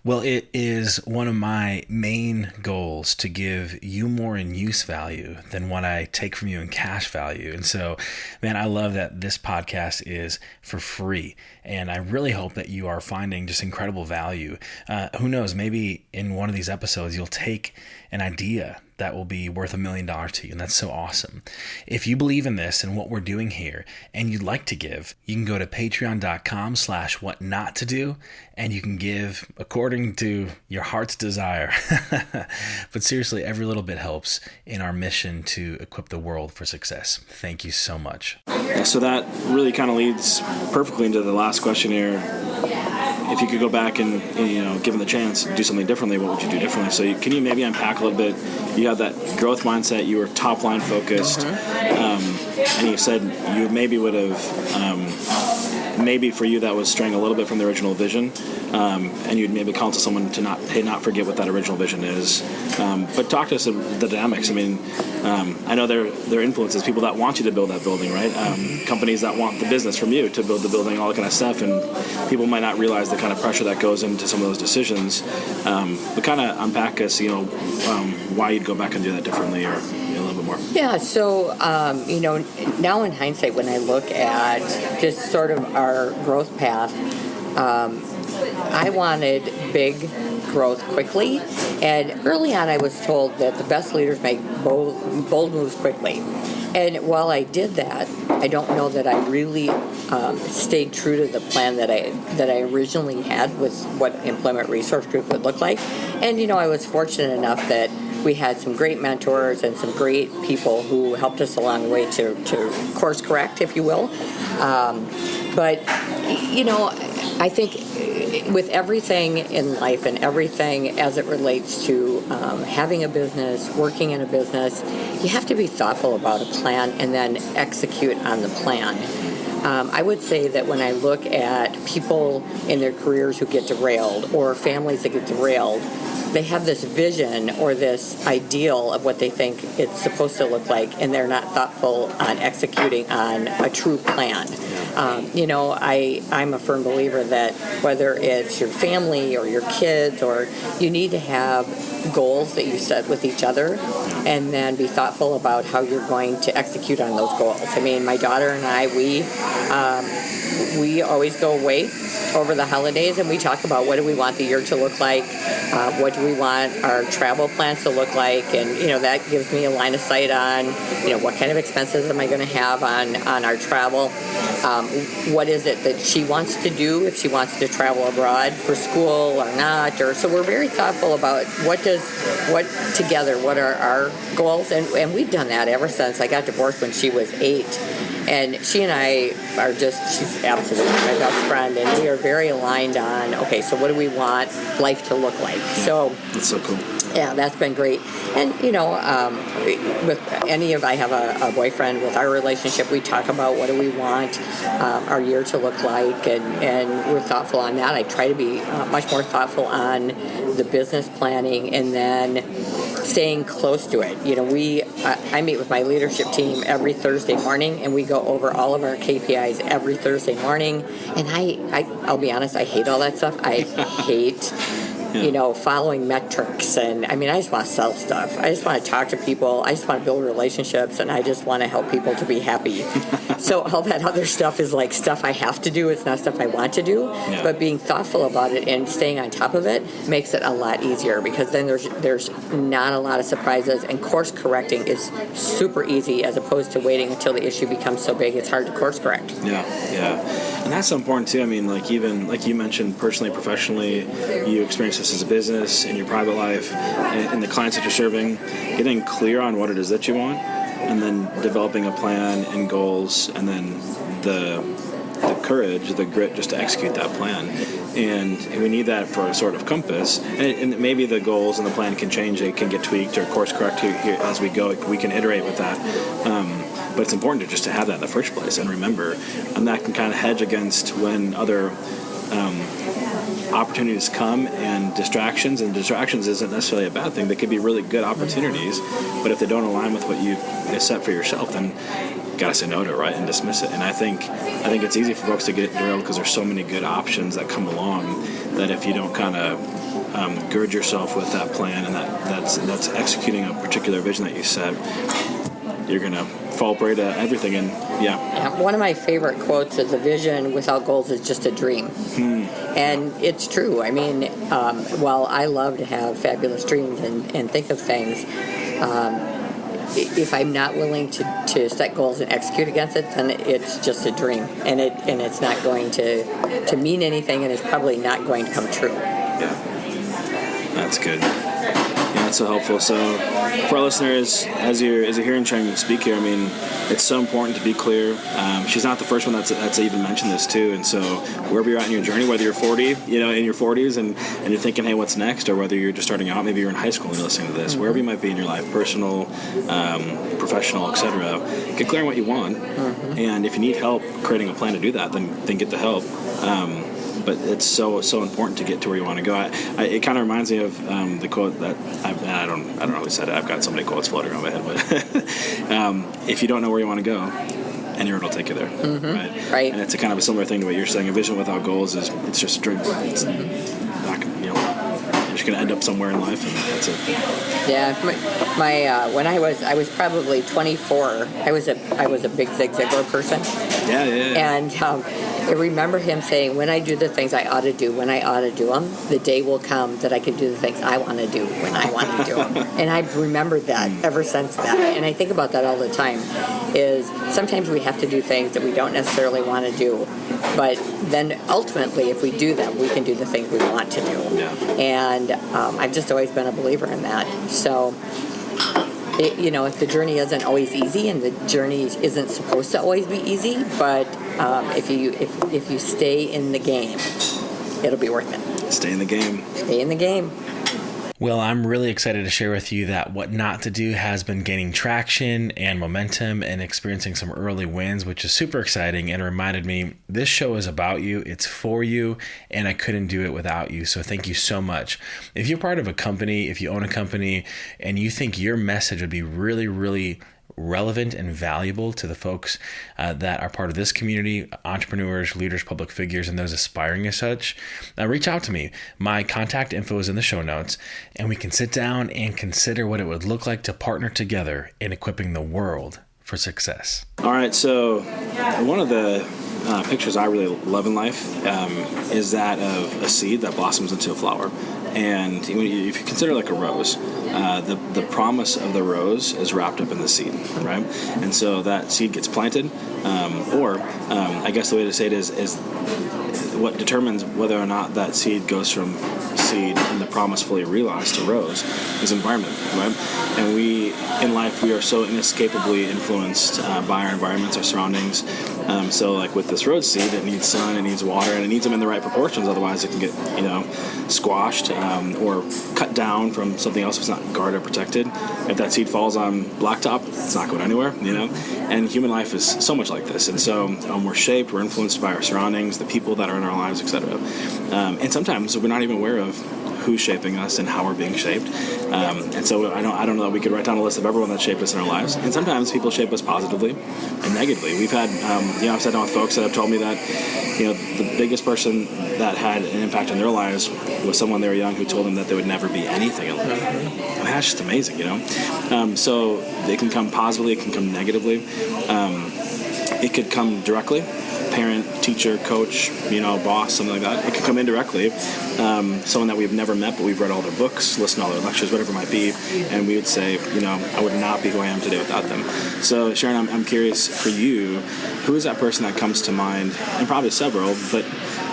Well, it is one of my main goals to give you more in use value than what I take from you in cash value. And so, man, I love that this podcast is for free. And I really hope that you are finding just incredible value. Who knows, maybe in one of these episodes, you'll take an idea that will be worth $1 million to you. And that's so awesome. If you believe in this and what we're doing here and you'd like to give, you can go to patreon.com/whatnotttodo and you can give according to your heart's desire. But seriously, every little bit helps in our mission to equip the world for success. Thank you so much. So that really kind of leads perfectly into the last question here. If you could go back and given the chance, do something differently, what would you do differently? So can you maybe unpack a little bit? You had that growth mindset. You were top line focused, and you said you maybe would have, maybe for you that was straying a little bit from the original vision, and you'd maybe counsel someone to not forget what that original vision is. But talk to us of the dynamics. I mean, I know there are influences, people that want you to build that building, right? Companies that want the business from you to build the building, all that kind of stuff, and people might not realize the kind of pressure that goes into some of those decisions. But kind of unpack us, why you'd go back and do that differently, or a little bit more. Yeah, so, now in hindsight, when I look at just sort of our growth path, I wanted big growth quickly, and early on I was told that the best leaders make bold moves quickly. And while I did that, I don't know that I really stayed true to the plan that I originally had with what Employment Resource Group would look like. And I was fortunate enough that we had some great mentors and some great people who helped us along the way to course correct, if you will. But I think with everything in life and everything as it relates to having a business, working in a business, you have to be thoughtful about a plan and then execute on the plan. I would say that when I look at people in their careers who get derailed or families that get derailed, they have this vision or this ideal of what they think it's supposed to look like, and they're not thoughtful on executing on a true plan. I'm a firm believer that whether it's your family or your kids, or you need to have goals that you set with each other and then be thoughtful about how you're going to execute on those goals. I mean, my daughter and I, we always go away over the holidays, and we talk about what do we want the year to look like, what do we want our travel plans to look like, and that gives me a line of sight on what kind of expenses am I going to have on our travel. What is it that she wants to do, if she wants to travel abroad for school or not, or so we're very thoughtful about what are our goals, and we've done that ever since I got divorced when she was 8. And she and I are she's absolutely my best friend, and we are very aligned on, okay, so what do we want life to look like? Yeah, so that's so cool. Yeah, that's been great. And, I have a boyfriend, with our relationship, we talk about what do we want our year to look like, and we're thoughtful on that. I try to be much more thoughtful on the business planning, and then staying close to it. I meet with my leadership team every Thursday morning, and we go over all of our KPIs every Thursday morning. And I'll be honest, I hate all that stuff. I hate following metrics, and I just want to sell stuff. I just want to talk to people. I just want to build relationships, and I just want to help people to be happy. So all that other stuff is like stuff I have to do. It's not stuff I want to do. Yeah. But being thoughtful about it and staying on top of it makes it a lot easier, because then there's not a lot of surprises, and course correcting is super easy, as opposed to waiting until the issue becomes so big it's hard to course correct. Yeah. And that's so important too. Even like you mentioned, personally, professionally, you experience this as a business, in your private life, and the clients that you're serving, getting clear on what it is that you want, and then developing a plan and goals, and then the courage, the grit, just to execute that plan. And we need that for a sort of compass. And maybe the goals and the plan can change. It can get tweaked or course correct here as we go. We can iterate with that. But it's important to have that in the first place and remember. And that can kind of hedge against when other opportunities come, and distractions isn't necessarily a bad thing. They could be really good opportunities, but if they don't align with what you set for yourself, then you gotta say no to it, right, and dismiss it. And I think it's easy for folks to get derailed because there's so many good options that come along, that if you don't kind of gird yourself with that plan, and that's executing a particular vision that you set, you're gonna fall prey to everything. And one of my favorite quotes is, "A vision without goals is just a dream." And it's true. While I love to have fabulous dreams and think of things, if I'm not willing to set goals and execute against it, then it's just a dream, and it's not going to mean anything, and it's probably not going to come true. Yeah, that's good. That's so helpful. So for our listeners, as you're hearing Sharon speak here, it's so important to be clear. She's not the first one that's even mentioned this too. And so wherever you're at in your journey, whether you're 40, in your 40s and you're thinking, hey, what's next? Or whether you're just starting out, maybe you're in high school and you're listening to this, Mm-hmm. wherever you might be in your life, personal, professional, etc., get clear on what you want. Mm-hmm. And if you need help creating a plan to do that, then get the help. But it's so important to get to where you want to go. It kind of reminds me of the quote that I don't know who said it. I've got so many quotes floating around my head. But if you don't know where you want to go, any road will take you there. Mm-hmm. Right. And it's a kind of a similar thing to what you're saying. A vision without goals it's just a dream. It's not, you're just going to end up somewhere in life, and that's it. Yeah, when I was probably 24, I was a big Zig Ziglar person. Yeah. And I remember him saying, when I do the things I ought to do, when I ought to do them, the day will come that I can do the things I want to do when I want to do them. And I've remembered that ever since that. And I think about that all the time, is sometimes we have to do things that we don't necessarily want to do. But then ultimately, if we do them, we can do the things we want to do. Yeah. And I've just always been a believer in that. So, if the journey isn't always easy, and the journey isn't supposed to always be easy, but if you stay in the game, it'll be worth it. Stay in the game. Stay in the game. Well, I'm really excited to share with you that What Not to Do has been gaining traction and momentum and experiencing some early wins, which is super exciting, and reminded me this show is about you, it's for you, and I couldn't do it without you. So thank you so much. If you're part of a company, if you own a company, and you think your message would be really, really relevant and valuable to the folks that are part of this community, entrepreneurs, leaders, public figures, and those aspiring as such, reach out to me. My contact info is in the show notes, and we can sit down and consider what it would look like to partner together in equipping the world for success. All right, so one of the pictures I really love in life is that of a seed that blossoms into a flower. And if you consider like a rose, the promise of the rose is wrapped up in the seed, right? And so that seed gets planted, or I guess the way to say it is what determines whether or not that seed goes from seed and the promise fully realized to rose is environment, right? And we, in life, we are so inescapably influenced by our environments, our surroundings. So like with this rose seed, it needs sun, it needs water, and it needs them in the right proportions. Otherwise, it can get, squashed or cut down from something else if it's not guarded or protected. If that seed falls on blacktop, it's not going anywhere, And human life is so much like this. And so we're shaped, we're influenced by our surroundings, the people that are in our lives, etc. And sometimes we're not even aware of who's shaping us and how we're being shaped. And so I don't know that we could write down a list of everyone that shaped us in our lives. And sometimes people shape us positively and negatively. We've had, I've sat down with folks that have told me that, the biggest person that had an impact on their lives was someone they were young who told them that they would never be anything in life. And that's just amazing, So it can come positively, it can come negatively. It could come directly. Parent, teacher, coach, boss, something like that. It could come indirectly. Someone that we've never met, but we've read all their books, listened to all their lectures, whatever it might be, and we would say, I would not be who I am today without them. So, Sharon, I'm curious for you, who is that person that comes to mind, and probably several, but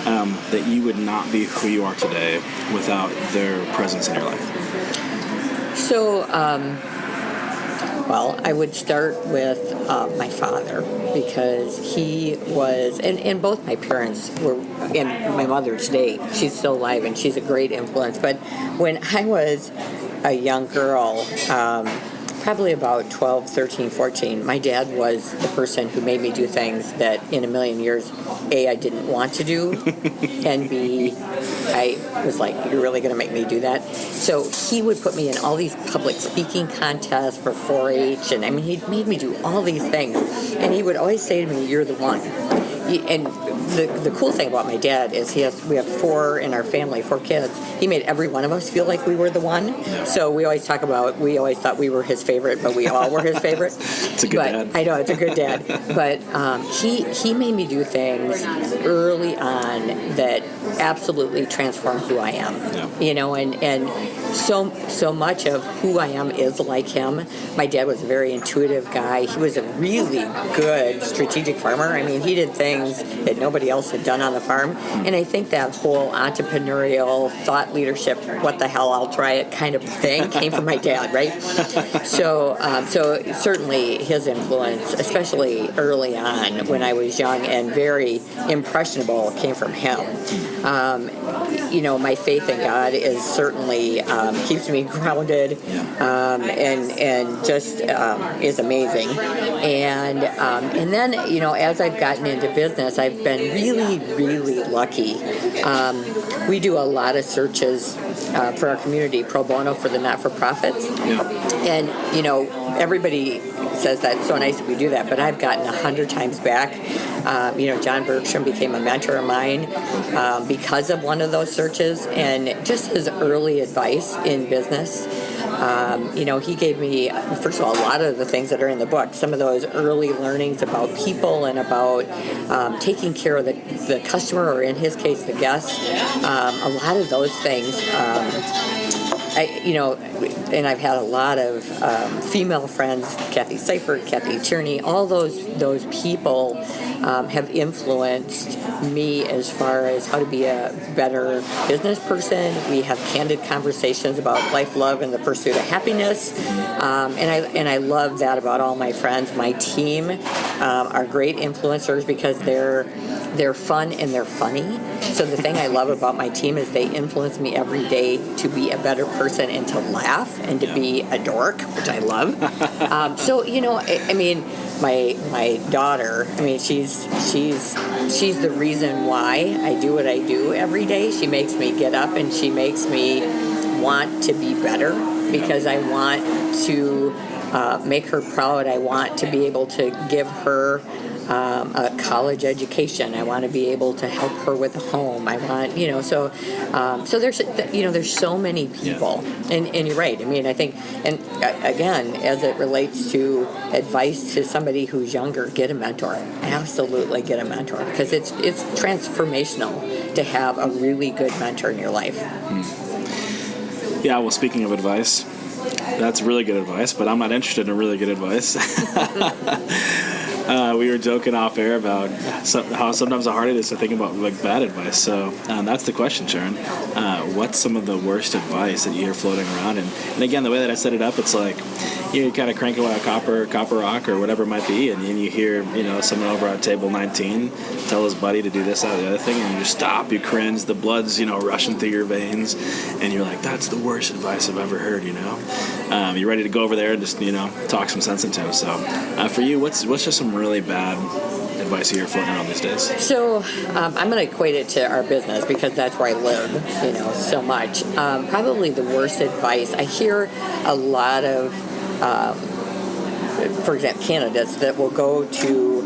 that you would not be who you are today without their presence in your life? So, well, I would start with my father, because he was, and both my parents were, and my mother today, she's still alive and she's a great influence. But when I was a young girl, probably about 12, 13, 14, my dad was the person who made me do things that in a million years, A, I didn't want to do, and B, I was like, you're really going to make me do that? So he would put me in all these public speaking contests for 4-H, and he made me do all these things. And he would always say to me, you're the one. And the cool thing about my dad is we have 4 in our family, 4 kids. He made every one of us feel like we were the one. Yeah. So we always thought we were his favorite, but we all were his favorite. It's a good dad. I know, it's a good dad. But he made me do things early on that absolutely transformed who I am. Yeah. And so much of who I am is like him. My dad was a very intuitive guy. He was a really good strategic farmer. He did things that nobody else had done on the farm. And I think that whole entrepreneurial thought leadership, what the hell, I'll try it kind of thing came from my dad, right? So certainly his influence, especially early on when I was young and very impressionable, came from him. My faith in God is certainly keeps me grounded, and just is amazing. And then as I've gotten into business, I've been really, really lucky. We do a lot of searches for our community pro bono for the not-for-profits, and everybody says that's so nice that we do that, but I've gotten 100 times back. John Bergstrom became a mentor of mine because of one of those searches, and just his early advice in business. He gave me, first of all, a lot of the things that are in the book, some of those early learnings about people and about taking care of the customer, or in his case, the guest. A lot of those things. And I've had a lot of female friends, Kathy Seifert, Kathy Tierney, all those people have influenced me as far as how to be a better business person. We have candid conversations about life, love, and the pursuit of happiness. And I love that about all my friends. My team are great influencers because they're fun and they're funny. So the thing I love about my team is they influence me every day to be a better person and to laugh and to be a dork, which I love. My daughter, she's the reason why I do what I do every day. She makes me get up and she makes me want to be better, because I want to make her proud. I want to be able to give her a college education. I want to be able to help her with a home. I want, so there's so many people, and you're right. I mean, I think, and again, as it relates to advice to somebody who's younger, get a mentor. Absolutely get a mentor, because it's transformational to have a really good mentor in your life. Yeah, well, speaking of advice, that's really good advice, but I'm not interested in really good advice. We were joking off air about how sometimes how hard it is to think about like bad advice. So that's the question, Sharon. What's some of the worst advice that you hear floating around? And again, the way that I set it up, it's like you kind of crank away a copper rock or whatever it might be, and you hear someone over at table 19 tell his buddy to do this, that, or the other thing, and you just stop, you cringe, the blood's rushing through your veins, and you're like, that's the worst advice I've ever heard. You're ready to go over there and just talk some sense into him. So for you, what's just some really bad advice you hear floating around these days? So I'm going to equate it to our business because that's where I live, so much. Probably the worst advice. I hear a lot of, for example, candidates that will go to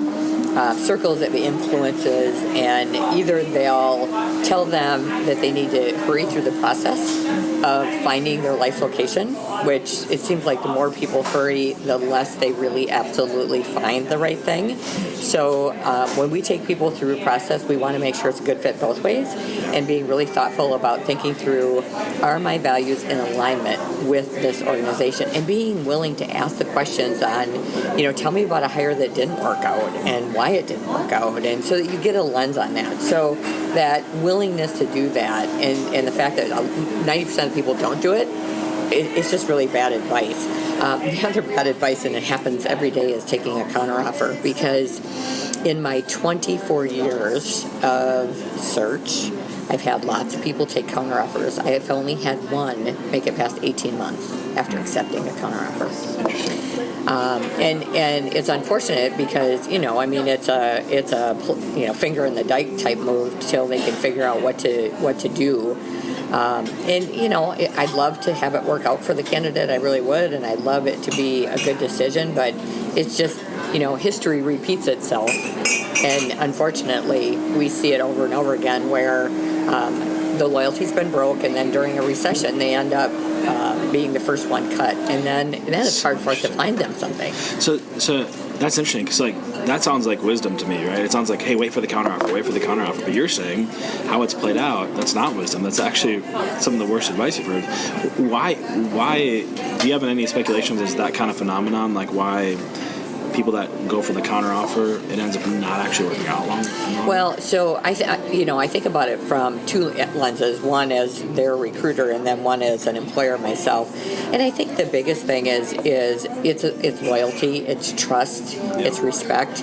circles of influences, and either they'll tell them that they need to hurry through the process of finding their life location, which it seems like the more people hurry, the less they really absolutely find the right thing. So when we take people through a process, we want to make sure it's a good fit both ways, and being really thoughtful about thinking through, are my values in alignment with this organization, and being willing to ask the questions on, tell me about a hire that didn't work out and why it didn't work out, and so that you get a lens on that. So that willingness to do that, and the fact that 90% of people don't do it, it's just really bad advice. The other bad advice, and it happens every day, is taking a counteroffer, because in my 24 years of search, I've had lots of people take counteroffers. I have only had one make it past 18 months after accepting a counteroffer. And it's unfortunate because it's a finger in the dike type move till they can figure out what to do. I'd love to have it work out for the candidate. I really would, and I'd love it to be a good decision. But it's just history repeats itself, and unfortunately, we see it over and over again where the loyalty's been broke, and then during a recession, they end up being the first one cut, and then it's hard for us to find them something. So that's interesting, because that sounds like wisdom to me, right? It sounds like, hey, wait for the counteroffer. But you're saying how it's played out, that's not wisdom. That's actually some of the worst advice you've heard. Why do you have any speculations as that kind of phenomenon? Like why people that go for the counteroffer, it ends up not actually working out long? Well, so I think about it from two lenses. One as their recruiter, and then one as an employer myself. And I think the biggest thing is it's loyalty, it's trust, it's respect.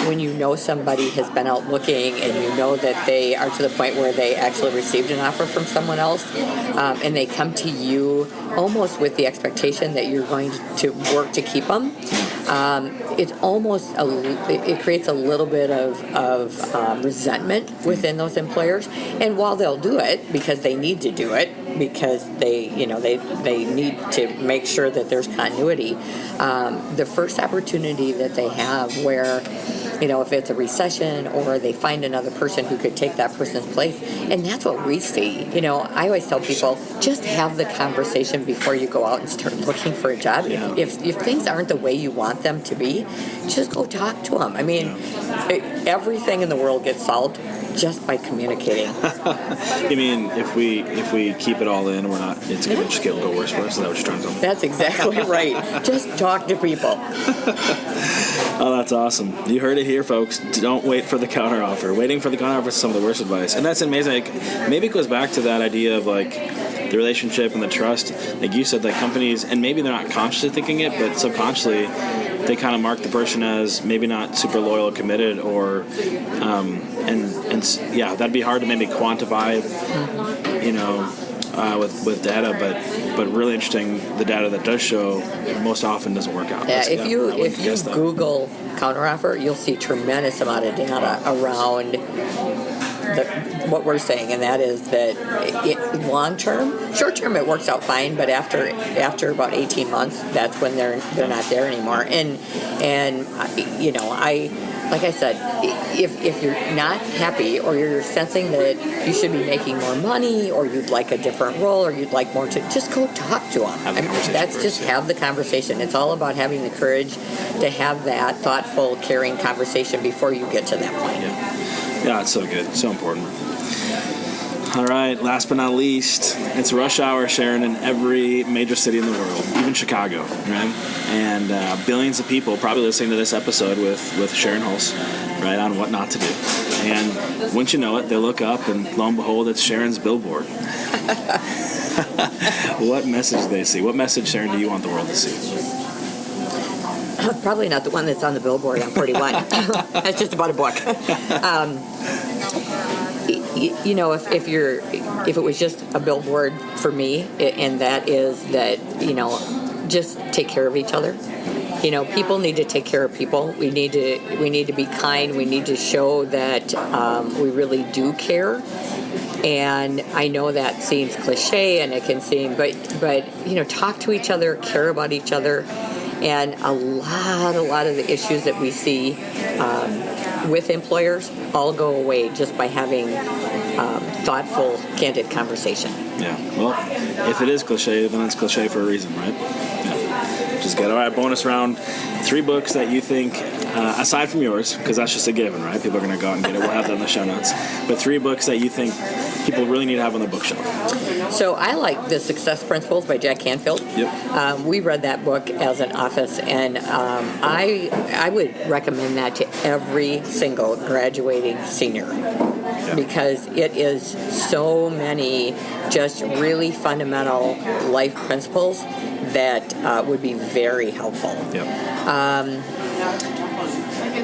When somebody has been out looking, and that they are to the point where they actually received an offer from someone else, and they come to you almost with the expectation that you're going to work to keep them. It's almost it creates a little bit of resentment within those employers. And while they'll do it because they need to do it, because they need to make sure that there's continuity, the first opportunity that they have where if it's a recession or they find another person who could take that person's place, and that's what we see. I always tell people, just have the conversation before you go out and start looking for a job. Yeah. If things aren't the way you want them to be, just go talk to them. I mean, everything in the world gets solved just by communicating. You mean if we keep it all in, it's going to just go worse for us? Is that what you're trying to tell me? That's exactly right. Just talk to people. Oh, that's awesome. You heard it here, folks. Don't wait for the counteroffer. Waiting for the counteroffer is some of the worst advice. And that's amazing. Maybe it goes back to that idea of the relationship and the trust. Like you said, companies, and maybe they're not consciously thinking it, but subconsciously they kind of mark the person as maybe not super loyal, committed, or that'd be hard to maybe quantify, with data, but really interesting. The data that does show most often doesn't work out. Yeah, if you Google counteroffer, you'll see tremendous amount of data around what we're saying, and that is that long term, short term it works out fine, but after about 18 months, that's when they're not there anymore. And like I said, if you're not happy or you're sensing that you should be making more money or you'd like a different role or you'd like more to, just go talk to them. Have the conversation. It's all about having the courage to have that thoughtful, caring conversation before you get to that point. Yeah, it's so good. So important. All right, last but not least, it's rush hour, Sharon, in every major city in the world, even Chicago, right? And billions of people probably listening to this episode with Sharon Hulce, right, on what not to do. And once you know it, they look up, and lo and behold, it's Sharon's billboard. What message do they see? What message, Sharon, do you want the world to see? Probably not the one that's on the billboard on 41. That's just about a book. If it was just a billboard for me, and that is that, just take care of each other. People need to take care of people. We need to be kind. We need to show that we really do care. And I know that seems cliche, and it can seem, but talk to each other, care about each other, and a lot of the issues that we see with employers all go away just by having thoughtful, candid conversation. Yeah. Well, if it is cliche, then it's cliche for a reason, right? Yeah. Just good. All right, bonus round. 3 books that you think, aside from yours, because that's just a given, right? People are going to go out and get it. We'll have that in the show notes. But 3 books that you think people really need to have on their bookshelf. So I like The Success Principles by Jack Canfield. Yep. We read that book as an office, and I would recommend that to every single graduating senior. Yeah. Because it is so many just really fundamental life principles that would be very helpful. Yep.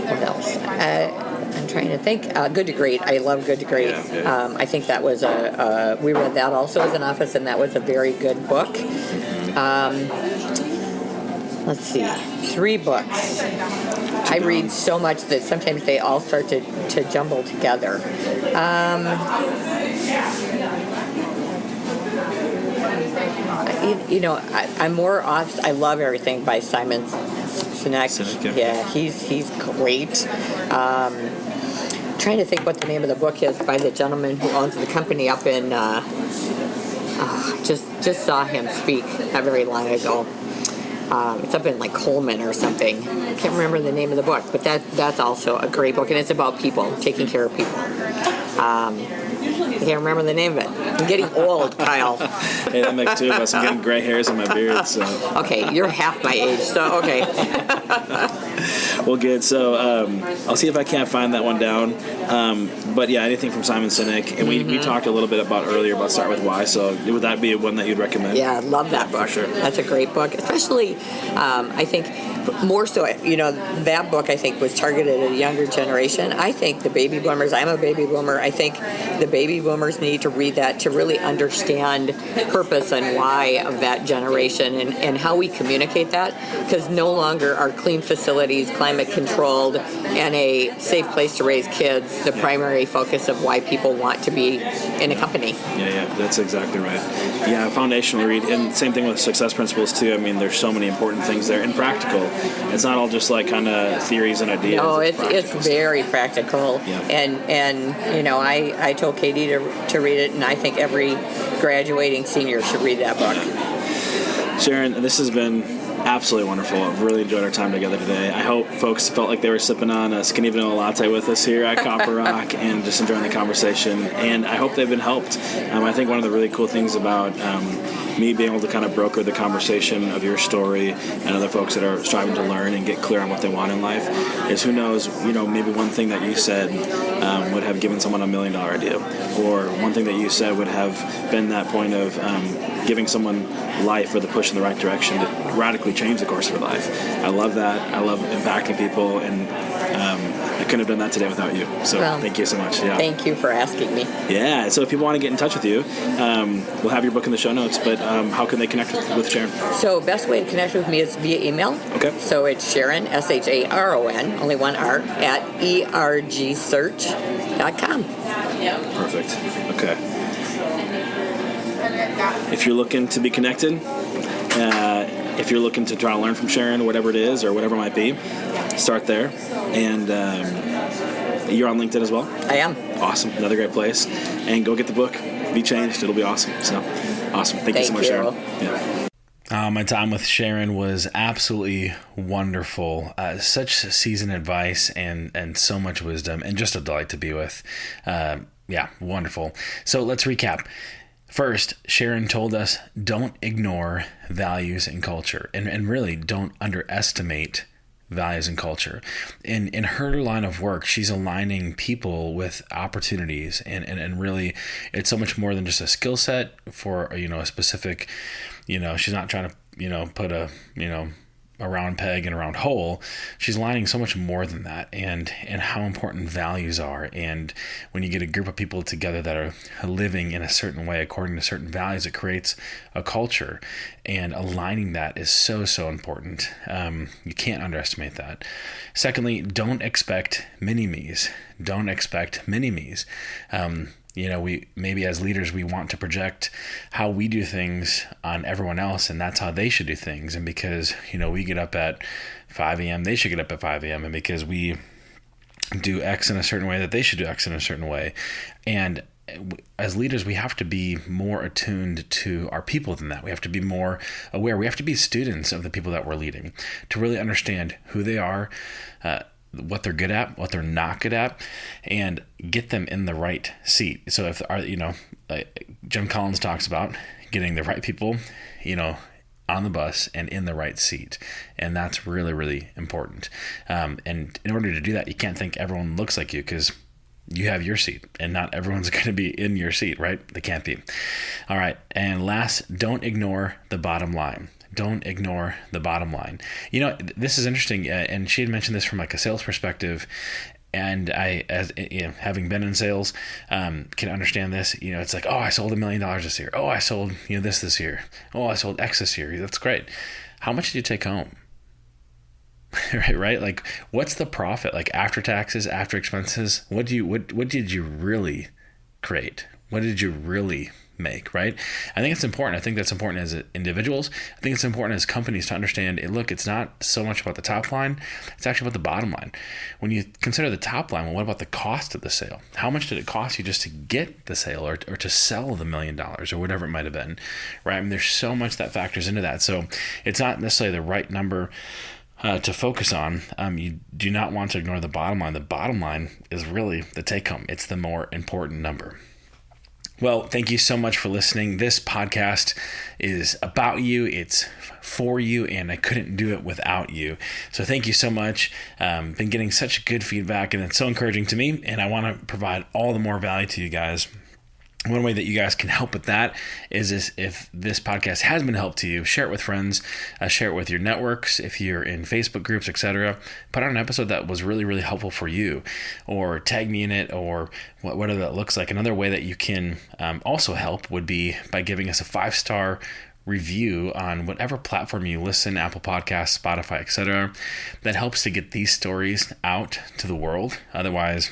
What else? I'm trying to think. Good to Great. I love Good to Great. Yeah. I think that was we read that also as an office, and that was a very good book. Let's see. 3 books. I read so much that sometimes they all start to jumble together. I'm more off. I love everything by Simon Sinek. Yeah, he's great. Trying to think what the name of the book is by the gentleman who owns the company up in. Just saw him speak not very long ago. It's up in like Coleman or something. I can't remember the name of the book, but that's also a great book, and it's about people, taking care of people. I can't remember the name of it. I'm getting old, Kyle. Hey, that makes 2 of us. I'm getting gray hairs in my beard. So. Okay, you're half my age, so okay. Well, good. So I'll see if I can't find that one down. But yeah, anything from Simon Sinek. And we talked a little bit earlier about Start With Why. So would that be one that you'd recommend? Yeah, I love that book. For sure. That's a great book. Especially, I think, more so, that book, I think, was targeted at a younger generation. I think the baby boomers, I'm a baby boomer, I think the baby boomers need to read that to really understand purpose and why of that generation and how we communicate that, because no longer are clean facilities, climate controlled, and a safe place to raise kids the primary focus of why people want to be in a company. Yeah, that's exactly right. Yeah, foundational read, and same thing with Success Principles too. I mean, there's so many important things there, and practical. It's not all just like kind of theories and ideas. No, it's very practical. Yeah. And I told Katie to read it, and I think every graduating senior should read that book. Sharon, this has been absolutely wonderful. I've really enjoyed our time together today. I hope folks felt like they were sipping on a skinny vanilla latte with us here at Copper Rock and just enjoying the conversation. And I hope they've been helped. I think one of the really cool things about me being able to kind of broker the conversation of your story and other folks that are striving to learn and get clear on what they want in life is, who knows, maybe one thing that you said would have given someone $1 million idea, or one thing that you said would have been that point of giving someone life or the push in the right direction to radically change the course of their life. I love that. I love impacting people, and I couldn't have done that today without you. So thank you so much. Yeah. Thank you for asking me. Yeah. So if people want to get in touch with you, we'll have your book in the show notes, but how can they connect with Sharon? So best way to connect with me is via email. Okay. So it's Sharon, SHARON, only one R, at ergsearch.com. Perfect. Okay. If you're looking to be connected, if you're looking to try to learn from Sharon, whatever it is or whatever it might be, start there. And you're on LinkedIn as well? I am. Awesome. Another great place. And go get the book. Be changed. It'll be awesome. So, awesome. Thank you so much, Sharon. Yeah. My time with Sharon was absolutely wonderful. Such seasoned advice and so much wisdom, and just a delight to be with. Yeah, wonderful. So let's recap. First, Sharon told us don't ignore values and culture, and really don't underestimate values and culture. In her line of work, she's aligning people with opportunities, and really it's so much more than just a skill set for a specific, she's not trying to put a round peg in a round hole. She's lining so much more than that, and how important values are. And when you get a group of people together that are living in a certain way according to certain values, it creates a culture, and aligning that is so important. You can't underestimate that. Secondly, don't expect mini-me's. Don't expect mini-me's. We maybe as leaders, we want to project how we do things on everyone else, and that's how they should do things. And because, we get up at 5 a.m., they should get up at 5 a.m. And because we do X in a certain way, that they should do X in a certain way. And as leaders, we have to be more attuned to our people than that. We have to be more aware. We have to be students of the people that we're leading to really understand who they are, what they're good at, what they're not good at, and get them in the right seat. So if Jim Collins talks about getting the right people, on the bus and in the right seat. And that's really, really important. And in order to do that, you can't think everyone looks like you, because you have your seat and not everyone's going to be in your seat, right? They can't be. All right. And last, don't ignore the bottom line. Don't ignore the bottom line. This is interesting. And she had mentioned this from like a sales perspective. And I, as having been in sales, can understand this. It's like, oh, I sold $1 million this year. Oh, I sold this year. Oh, I sold X this year. That's great. How much did you take home? Right? Like, what's the profit? Like after taxes, after expenses, what did you really create? What did you really make, right? I think it's important. I think that's important as individuals. I think it's important as companies to understand, look, it's not so much about the top line, it's actually about the bottom line. When you consider the top line, well, what about the cost of the sale? How much did it cost you just to get the sale or to sell the $1 million or whatever it might have been, right? I mean, there's so much that factors into that. So it's not necessarily the right number to focus on. You do not want to ignore the bottom line. The bottom line is really the take home. It's the more important number. Well, thank you so much for listening. This podcast is about you. It's for you, and I couldn't do it without you. So thank you so much. Been getting such good feedback, and it's so encouraging to me, and I want to provide all the more value to you guys. One way that you guys can help with that is if this podcast has been a help to you, share it with friends, share it with your networks. If you're in Facebook groups, etc., put out an episode that was really, really helpful for you, or tag me in it, or whatever that looks like. Another way that you can also help would be by giving us a 5-star review on whatever platform you listen, Apple Podcasts, Spotify, etc. That helps to get these stories out to the world. Otherwise,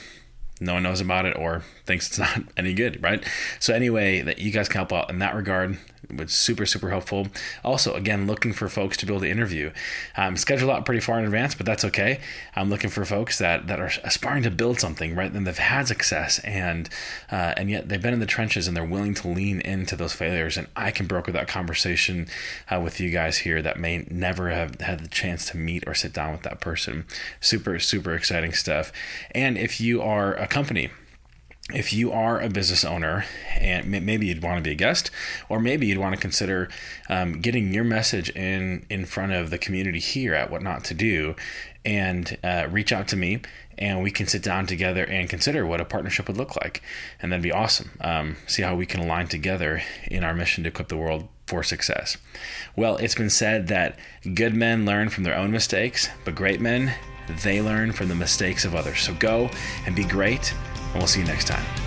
no one knows about it or thinks it's not any good, right? So anyway, that you guys can help out in that regard. It was super, super helpful. Also, again, looking for folks to be able to interview. Scheduled out pretty far in advance, but that's okay. I'm looking for folks that are aspiring to build something, right? And they've had success, and yet they've been in the trenches and they're willing to lean into those failures. And I can broker that conversation with you guys here that may never have had the chance to meet or sit down with that person. Super, super exciting stuff. And if you are a company, if you are a business owner, and maybe you'd want to be a guest, or maybe you'd want to consider getting your message in front of the community here at What Not to Do, and reach out to me, and we can sit down together and consider what a partnership would look like. And that'd be awesome. See how we can align together in our mission to equip the world for success. Well, it's been said that good men learn from their own mistakes, but great men, they learn from the mistakes of others. So go and be great, and we'll see you next time.